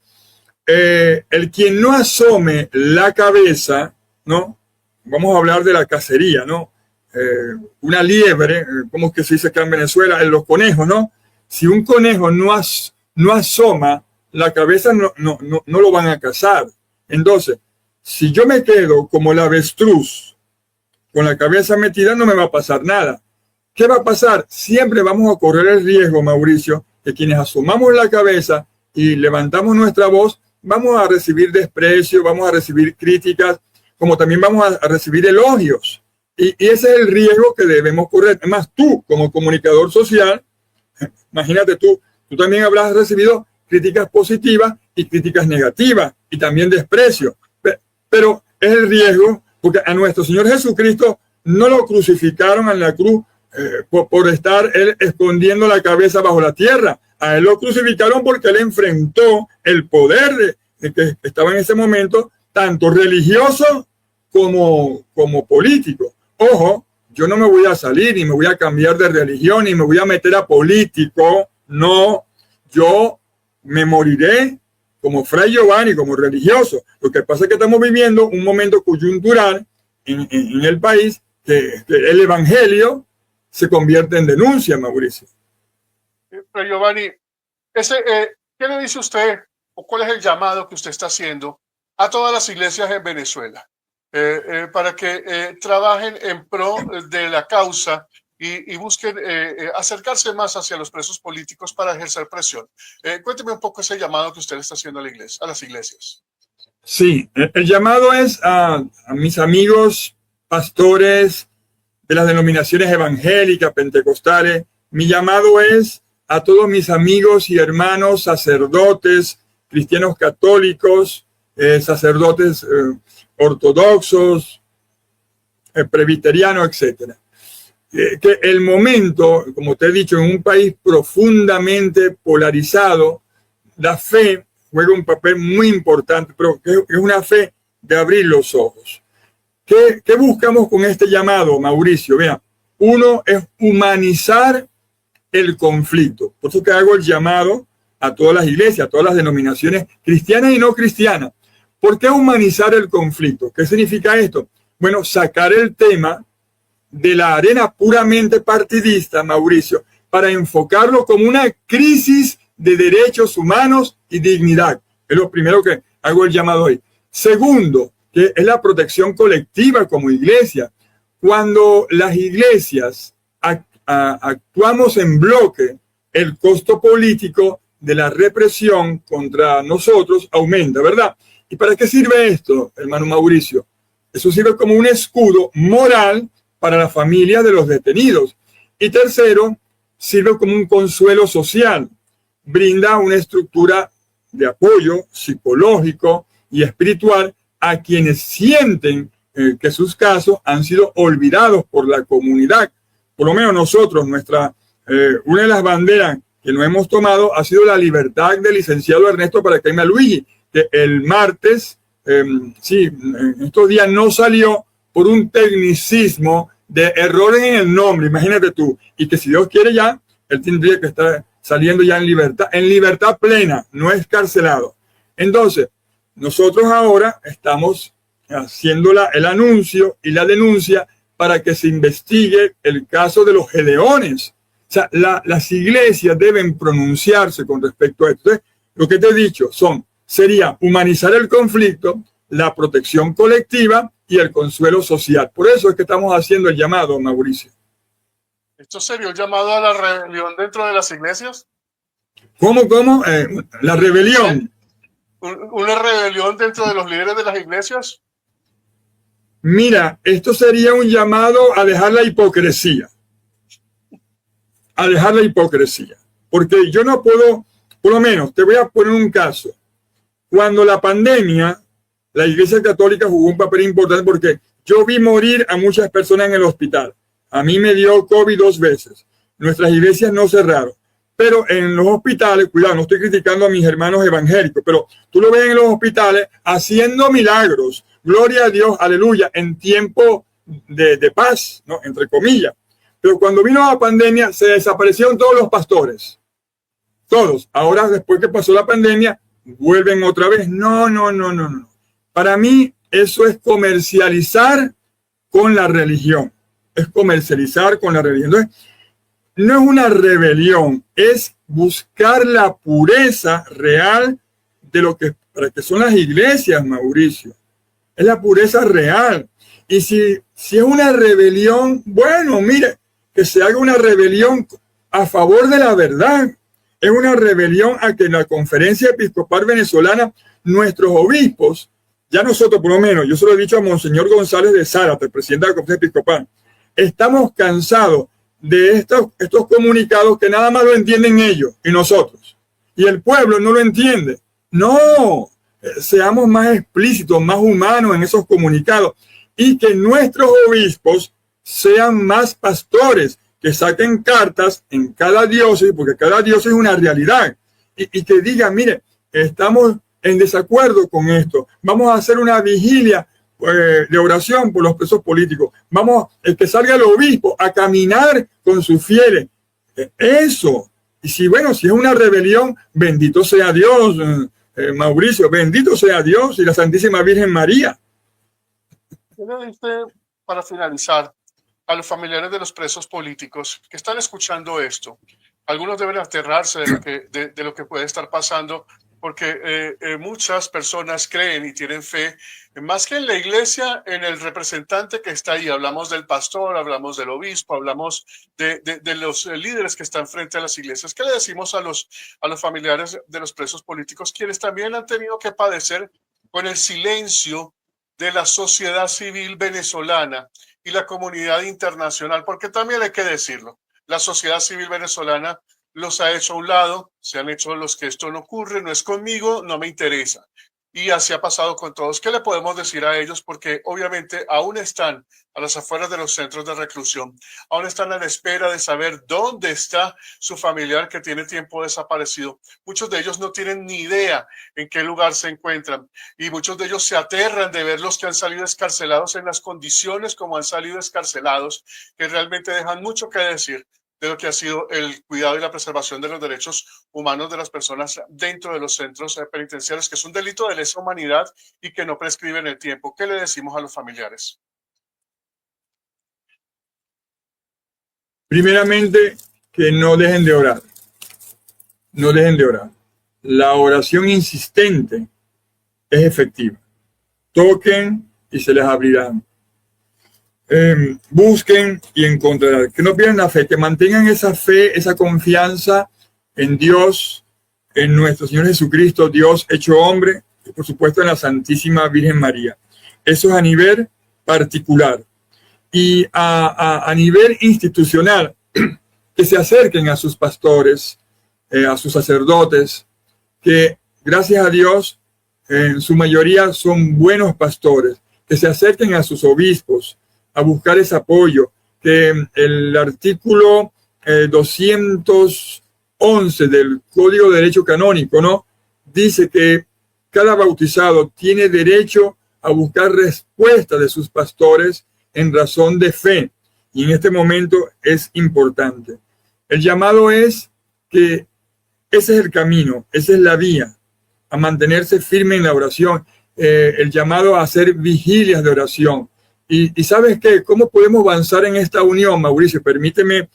el quien no asome la cabeza, ¿no? Vamos a hablar de la cacería, ¿no? Una liebre, ¿cómo es que se dice acá en Venezuela? Los conejos, ¿no? Si un conejo no asoma la cabeza, no lo van a cazar. Entonces, si yo me quedo como el avestruz con la cabeza metida, no me va a pasar nada. ¿Qué va a pasar? Siempre vamos a correr el riesgo, Mauricio, que quienes asomamos la cabeza y levantamos nuestra voz, vamos a recibir desprecio, vamos a recibir críticas, como también vamos a recibir elogios. Y ese es el riesgo que debemos correr. Además, tú, como comunicador social, imagínate tú también habrás recibido críticas positivas y críticas negativas y también desprecio. Pero es el riesgo, porque a nuestro Señor Jesucristo no lo crucificaron en la cruz por estar él escondiendo la cabeza bajo la tierra. A él lo crucificaron porque él enfrentó el poder de que estaba en ese momento, tanto religioso como político. Ojo, yo no me voy a salir, ni me voy a cambiar de religión, ni me voy a meter a político. No, yo me moriré como Fray Giovanni, como religioso. Lo que pasa es que estamos viviendo un momento coyuntural en el país que el evangelio se convierte en denuncia, Mauricio. Fray Giovanni, ¿qué le dice usted o cuál es el llamado que usted está haciendo a todas las iglesias en Venezuela para que trabajen en pro de la causa y busquen acercarse más hacia los presos políticos para ejercer presión? Cuénteme un poco ese llamado que usted le está haciendo a la iglesia, a las iglesias. Sí, el llamado es a mis amigos pastores de las denominaciones evangélicas, pentecostales. Mi llamado es a todos mis amigos y hermanos sacerdotes, cristianos católicos, sacerdotes ortodoxos, presbiterianos, etcétera. Que el momento, como te he dicho, en un país profundamente polarizado, la fe juega un papel muy importante, pero que es una fe de abrir los ojos. ¿Qué buscamos con este llamado, Mauricio? Vea, uno es humanizar el conflicto. Por eso que hago el llamado a todas las iglesias, a todas las denominaciones cristianas y no cristianas. ¿Por qué humanizar el conflicto? ¿Qué significa esto? Bueno, sacar el tema de la arena puramente partidista, Mauricio, para enfocarlo como una crisis de derechos humanos y dignidad. Es lo primero que hago el llamado hoy. Segundo, que es la protección colectiva como iglesia. Cuando las iglesias actuamos en bloque, el costo político de la represión contra nosotros aumenta, ¿verdad? ¿Y para qué sirve esto, hermano Mauricio? Eso sirve como un escudo moral para la familia de los detenidos. Y tercero, sirve como un consuelo social. Brinda una estructura de apoyo psicológico y espiritual a quienes sienten que sus casos han sido olvidados por la comunidad. Por lo menos nosotros, una de las banderas que nos hemos tomado ha sido la libertad del licenciado Ernesto Paracaima Luigi, que el martes, en estos días no salió por un tecnicismo de errores en el nombre, imagínate tú, y que si Dios quiere ya, él tendría que estar saliendo ya en libertad plena, no escarcelado. Entonces, nosotros ahora estamos haciendo el anuncio y la denuncia para que se investigue el caso de los Gedeones. O sea, las iglesias deben pronunciarse con respecto a esto. Entonces, lo que te he dicho sería humanizar el conflicto, la protección colectiva y el consuelo social. Por eso es que estamos haciendo el llamado, Mauricio. ¿Esto sería un llamado a la rebelión dentro de las iglesias? ¿Cómo? La rebelión. ¿Una rebelión dentro de los líderes de las iglesias? Mira, esto sería un llamado a dejar la hipocresía. A dejar la hipocresía. Porque yo no puedo, por lo menos, te voy a poner un caso. Cuando la pandemia, la Iglesia Católica jugó un papel importante porque yo vi morir a muchas personas en el hospital. A mí me dio COVID 2 veces. Nuestras iglesias no cerraron. Pero en los hospitales, cuidado, no estoy criticando a mis hermanos evangélicos, pero tú lo ves en los hospitales haciendo milagros. Gloria a Dios, aleluya, en tiempo de paz, ¿no? Entre comillas. Pero cuando vino la pandemia, se desaparecieron todos los pastores. Todos. Ahora, después que pasó la pandemia, vuelven otra vez. No. Para mí, eso es comercializar con la religión. Es comercializar con la religión. Entonces, no es una rebelión, es buscar la pureza real de lo que para que son las iglesias, Mauricio. Es la pureza real. Y si es una rebelión, bueno, mire, que se haga una rebelión a favor de la verdad. Es una rebelión a que en la Conferencia Episcopal Venezolana, nuestros obispos, ya nosotros por lo menos, yo se lo he dicho a Monseñor González de Zárate, presidente de la Conferencia Episcopal, estamos cansados de estos comunicados que nada más lo entienden ellos y nosotros. Y el pueblo no lo entiende. No, seamos más explícitos, más humanos en esos comunicados y que nuestros obispos sean más pastores, que saquen cartas en cada diócesis, porque cada diócesis es una realidad, y que digan, mire, estamos en desacuerdo con esto, vamos a hacer una vigilia de oración por los presos políticos. Vamos, que salga el obispo a caminar con sus fieles. Eso. Y si, bueno, si es una rebelión, bendito sea Dios, Mauricio, bendito sea Dios y la Santísima Virgen María. ¿Qué le dice, para finalizar, a los familiares de los presos políticos que están escuchando esto? Algunos deben aterrarse de lo que puede estar pasando, porque muchas personas creen y tienen fe, más que en la iglesia, en el representante que está ahí. Hablamos del pastor, hablamos del obispo, hablamos de los líderes que están frente a las iglesias. ¿Qué le decimos a los familiares de los presos políticos, quienes también han tenido que padecer con el silencio de la sociedad civil venezolana y la comunidad internacional? Porque también hay que decirlo, la sociedad civil venezolana los ha hecho a un lado, se han hecho los que esto no ocurre, no es conmigo, no me interesa. Y así ha pasado con todos. ¿Qué le podemos decir a ellos? Porque obviamente aún están a las afueras de los centros de reclusión, aún están a la espera de saber dónde está su familiar que tiene tiempo desaparecido. Muchos de ellos no tienen ni idea en qué lugar se encuentran y muchos de ellos se aterran de ver los que han salido excarcelados en las condiciones como han salido excarcelados, que realmente dejan mucho que decir de lo que ha sido el cuidado y la preservación de los derechos humanos de las personas dentro de los centros penitenciarios, que es un delito de lesa humanidad y que no prescribe en el tiempo. ¿Qué le decimos a los familiares? Primeramente, que no dejen de orar. No dejen de orar. La oración insistente es efectiva. Toquen y se les abrirán. Busquen y encontrarán. Que no pierdan la fe, que mantengan esa fe, esa confianza en Dios, en nuestro Señor Jesucristo, Dios hecho hombre, y por supuesto en la Santísima Virgen María. Eso es a nivel particular. Y a nivel institucional, que se acerquen a sus pastores, a sus sacerdotes, que gracias a Dios en su mayoría son buenos pastores, que se acerquen a sus obispos a buscar ese apoyo, que el artículo 211 del Código de Derecho Canónico, ¿no?, dice que cada bautizado tiene derecho a buscar respuesta de sus pastores en razón de fe, y en este momento es importante. El llamado es que ese es el camino, esa es la vía, a mantenerse firme en la oración, el llamado a hacer vigilias de oración. Y ¿sabes qué? ¿Cómo podemos avanzar en esta unión, Mauricio? Permíteme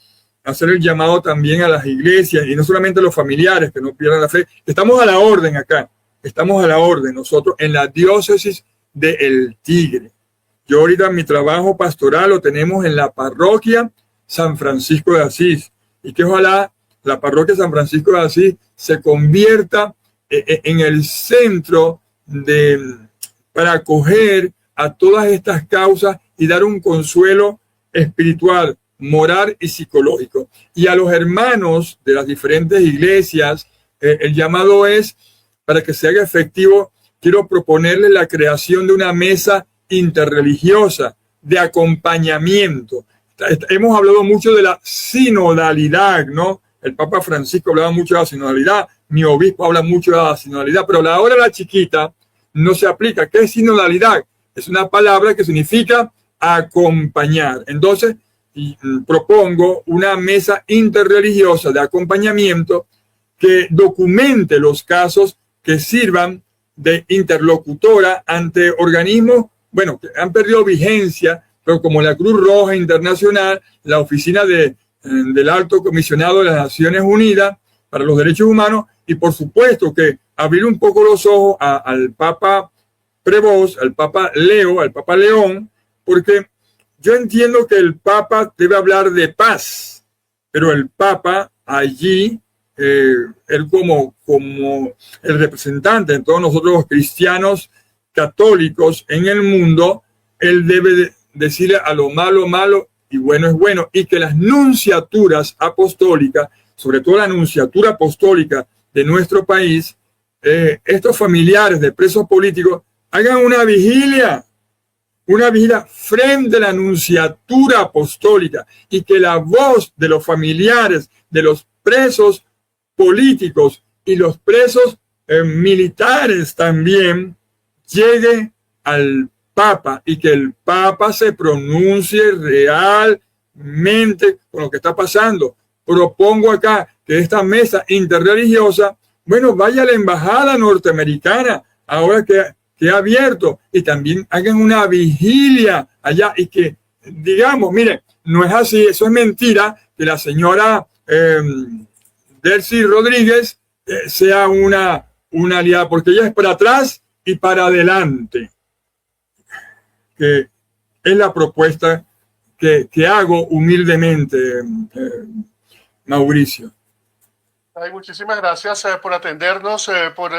hacer el llamado también a las iglesias y no solamente a los familiares que no pierdan la fe. Estamos a la orden acá, estamos a la orden nosotros en la diócesis de El Tigre. Yo ahorita mi trabajo pastoral lo tenemos en la parroquia San Francisco de Asís y que ojalá la parroquia San Francisco de Asís se convierta en el centro para acoger a todas estas causas y dar un consuelo espiritual, moral y psicológico. Y a los hermanos de las diferentes iglesias, el llamado es, para que se haga efectivo, quiero proponerles la creación de una mesa interreligiosa de acompañamiento. Hemos hablado mucho de la sinodalidad, ¿no? El Papa Francisco hablaba mucho de la sinodalidad, mi obispo habla mucho de la sinodalidad, pero a la hora de la chiquita no se aplica. ¿Qué es sinodalidad? Es una palabra que significa acompañar. Entonces, propongo una mesa interreligiosa de acompañamiento que documente los casos que sirvan de interlocutora ante organismos, bueno, que han perdido vigencia, pero como la Cruz Roja Internacional, la Oficina del Alto Comisionado de las Naciones Unidas para los Derechos Humanos, y por supuesto que abrir un poco los ojos al Papa Prevost, al Papa Leo, al Papa León, porque yo entiendo que el Papa debe hablar de paz, pero el Papa allí, él como el representante de todos nosotros los cristianos católicos en el mundo, él debe decirle a lo malo, malo y bueno es bueno, y que las nunciaturas apostólicas, sobre todo la nunciatura apostólica de nuestro país, estos familiares de presos políticos, hagan una vigilia frente a la nunciatura apostólica y que la voz de los familiares de los presos políticos y los presos militares también llegue al Papa y que el Papa se pronuncie realmente con lo que está pasando. Propongo acá que esta mesa interreligiosa, bueno, vaya a la embajada norteamericana ahora que ha abierto y también hagan una vigilia allá y que digamos, mire, no es así, eso es mentira que la señora Delcy Rodríguez sea una aliada, porque ella es para atrás y para adelante, que es la propuesta que hago humildemente, Mauricio. Ay, muchísimas gracias por atendernos, por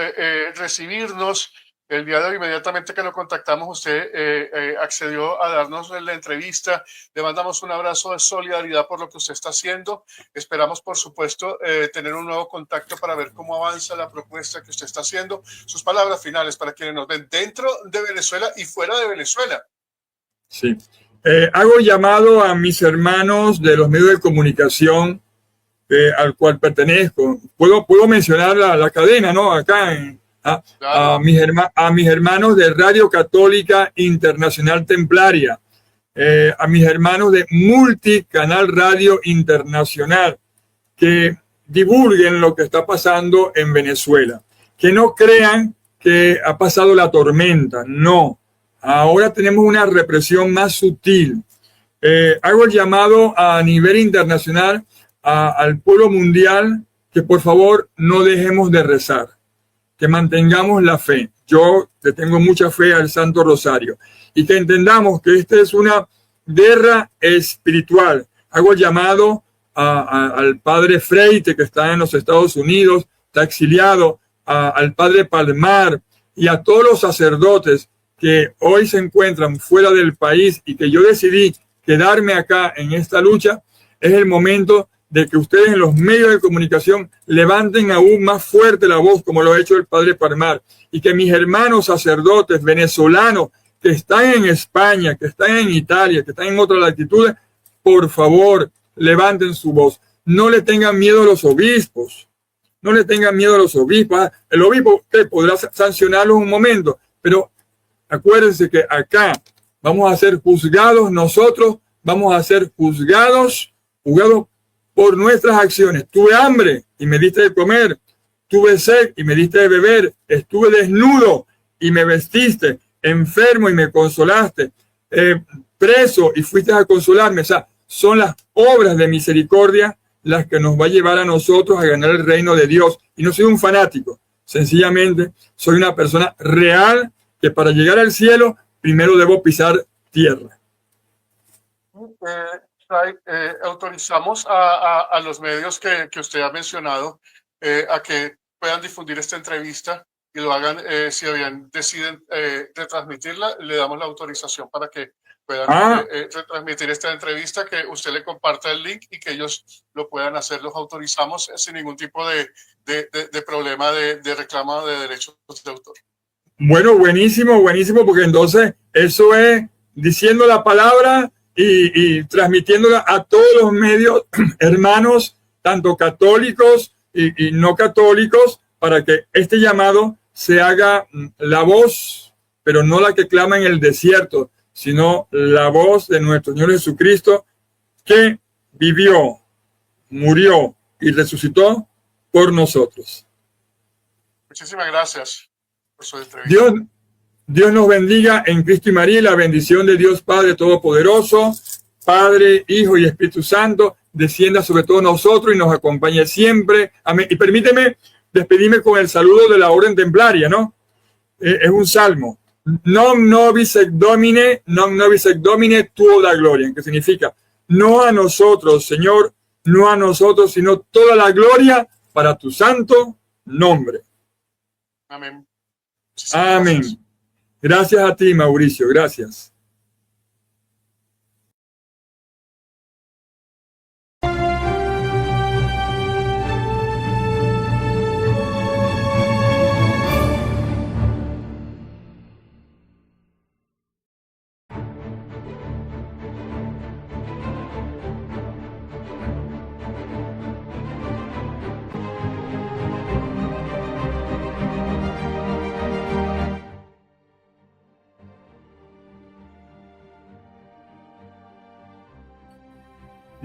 recibirnos. El día de hoy, inmediatamente que lo contactamos, usted accedió a darnos la entrevista. Le mandamos un abrazo de solidaridad por lo que usted está haciendo. Esperamos, por supuesto, tener un nuevo contacto para ver cómo avanza la propuesta que usted está haciendo. Sus palabras finales para quienes nos ven dentro de Venezuela y fuera de Venezuela. Sí. Hago llamado a mis hermanos de los medios de comunicación al cual pertenezco. Puedo mencionar la cadena, ¿no? Acá a mis hermanos de Radio Católica Internacional Templaria, a mis hermanos de Multicanal Radio Internacional, que divulguen lo que está pasando en Venezuela, que no crean que ha pasado la tormenta, no, ahora tenemos una represión más sutil. Hago el llamado a nivel internacional al pueblo mundial que por favor no dejemos de rezar, que mantengamos la fe. Yo le tengo mucha fe al Santo Rosario y que entendamos que esta es una guerra espiritual. Hago el llamado al padre Freite, que está en los Estados Unidos, está exiliado, al padre Palmar y a todos los sacerdotes que hoy se encuentran fuera del país y que yo decidí quedarme acá en esta lucha. Es el momento de que ustedes en los medios de comunicación levanten aún más fuerte la voz, como lo ha hecho el padre Palmar, y que mis hermanos sacerdotes venezolanos que están en España, que están en Italia, que están en otras latitudes, por favor, levanten su voz. No le tengan miedo a los obispos. No le tengan miedo a los obispos. El obispo podrá sancionarlos un momento, pero acuérdense que acá vamos a ser juzgados nosotros, vamos a ser juzgados por nuestras acciones. Tuve hambre y me diste de comer, tuve sed y me diste de beber, estuve desnudo y me vestiste, enfermo y me consolaste, preso y fuiste a consolarme. O sea, son las obras de misericordia las que nos va a llevar a nosotros a ganar el reino de Dios. Y no soy un fanático, sencillamente soy una persona real que para llegar al cielo primero debo pisar tierra. Autorizamos a los medios que usted ha mencionado a que puedan difundir esta entrevista y lo hagan, si bien deciden retransmitirla, le damos la autorización para que puedan retransmitir esta entrevista, que usted le comparta el link y que ellos lo puedan hacer. Los autorizamos sin ningún tipo de problema de reclamo de derechos de autor. Bueno, buenísimo, porque entonces eso es diciendo la palabra y transmitiéndola a todos los medios hermanos, tanto católicos y no católicos, para que este llamado se haga la voz, pero no la que clama en el desierto, sino la voz de nuestro Señor Jesucristo, que vivió, murió y resucitó por nosotros. Muchísimas gracias por su entrevista. Dios nos bendiga en Cristo y María, y la bendición de Dios Padre Todopoderoso, Padre, Hijo y Espíritu Santo, descienda sobre todos nosotros y nos acompañe siempre. Amén. Y permíteme despedirme con el saludo de la Orden Templaria, ¿no? Es un salmo. Non nobis et Domine, tuo da gloria, que significa no a nosotros, Señor, no a nosotros, sino toda la gloria para tu santo nombre. Amén. Amén. Gracias a ti, Mauricio. Gracias.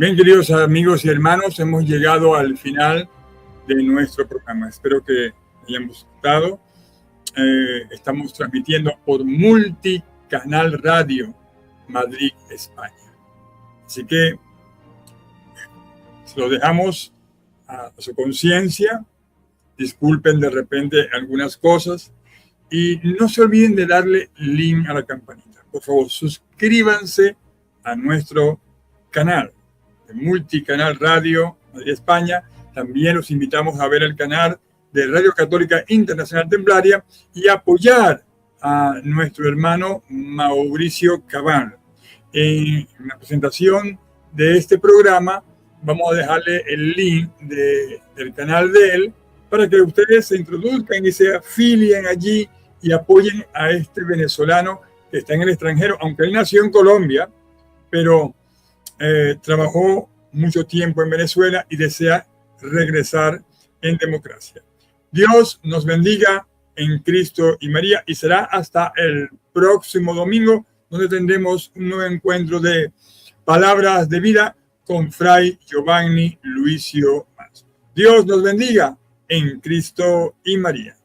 Bien, queridos amigos y hermanos, hemos llegado al final de nuestro programa. Espero que hayamos gustado. Estamos transmitiendo por Multicanal Radio Madrid, España. Así que se lo dejamos a su conciencia. Disculpen de repente algunas cosas y no se olviden de darle link a la campanita. Por favor, suscríbanse a nuestro canal de Multicanal Radio Madrid, España. También los invitamos a ver el canal de Radio Católica Internacional Templaria y apoyar a nuestro hermano Mauricio Cabal. En la presentación de este programa vamos a dejarle el link del canal de él para que ustedes se introduzcan y se afilien allí y apoyen a este venezolano que está en el extranjero, aunque él nació en Colombia, pero trabajó mucho tiempo en Venezuela y desea regresar en democracia. Dios nos bendiga en Cristo y María, y será hasta el próximo domingo, donde tendremos un nuevo encuentro de Palabras de Vida con Fray Giovanni Luisio Mas. Dios nos bendiga en Cristo y María.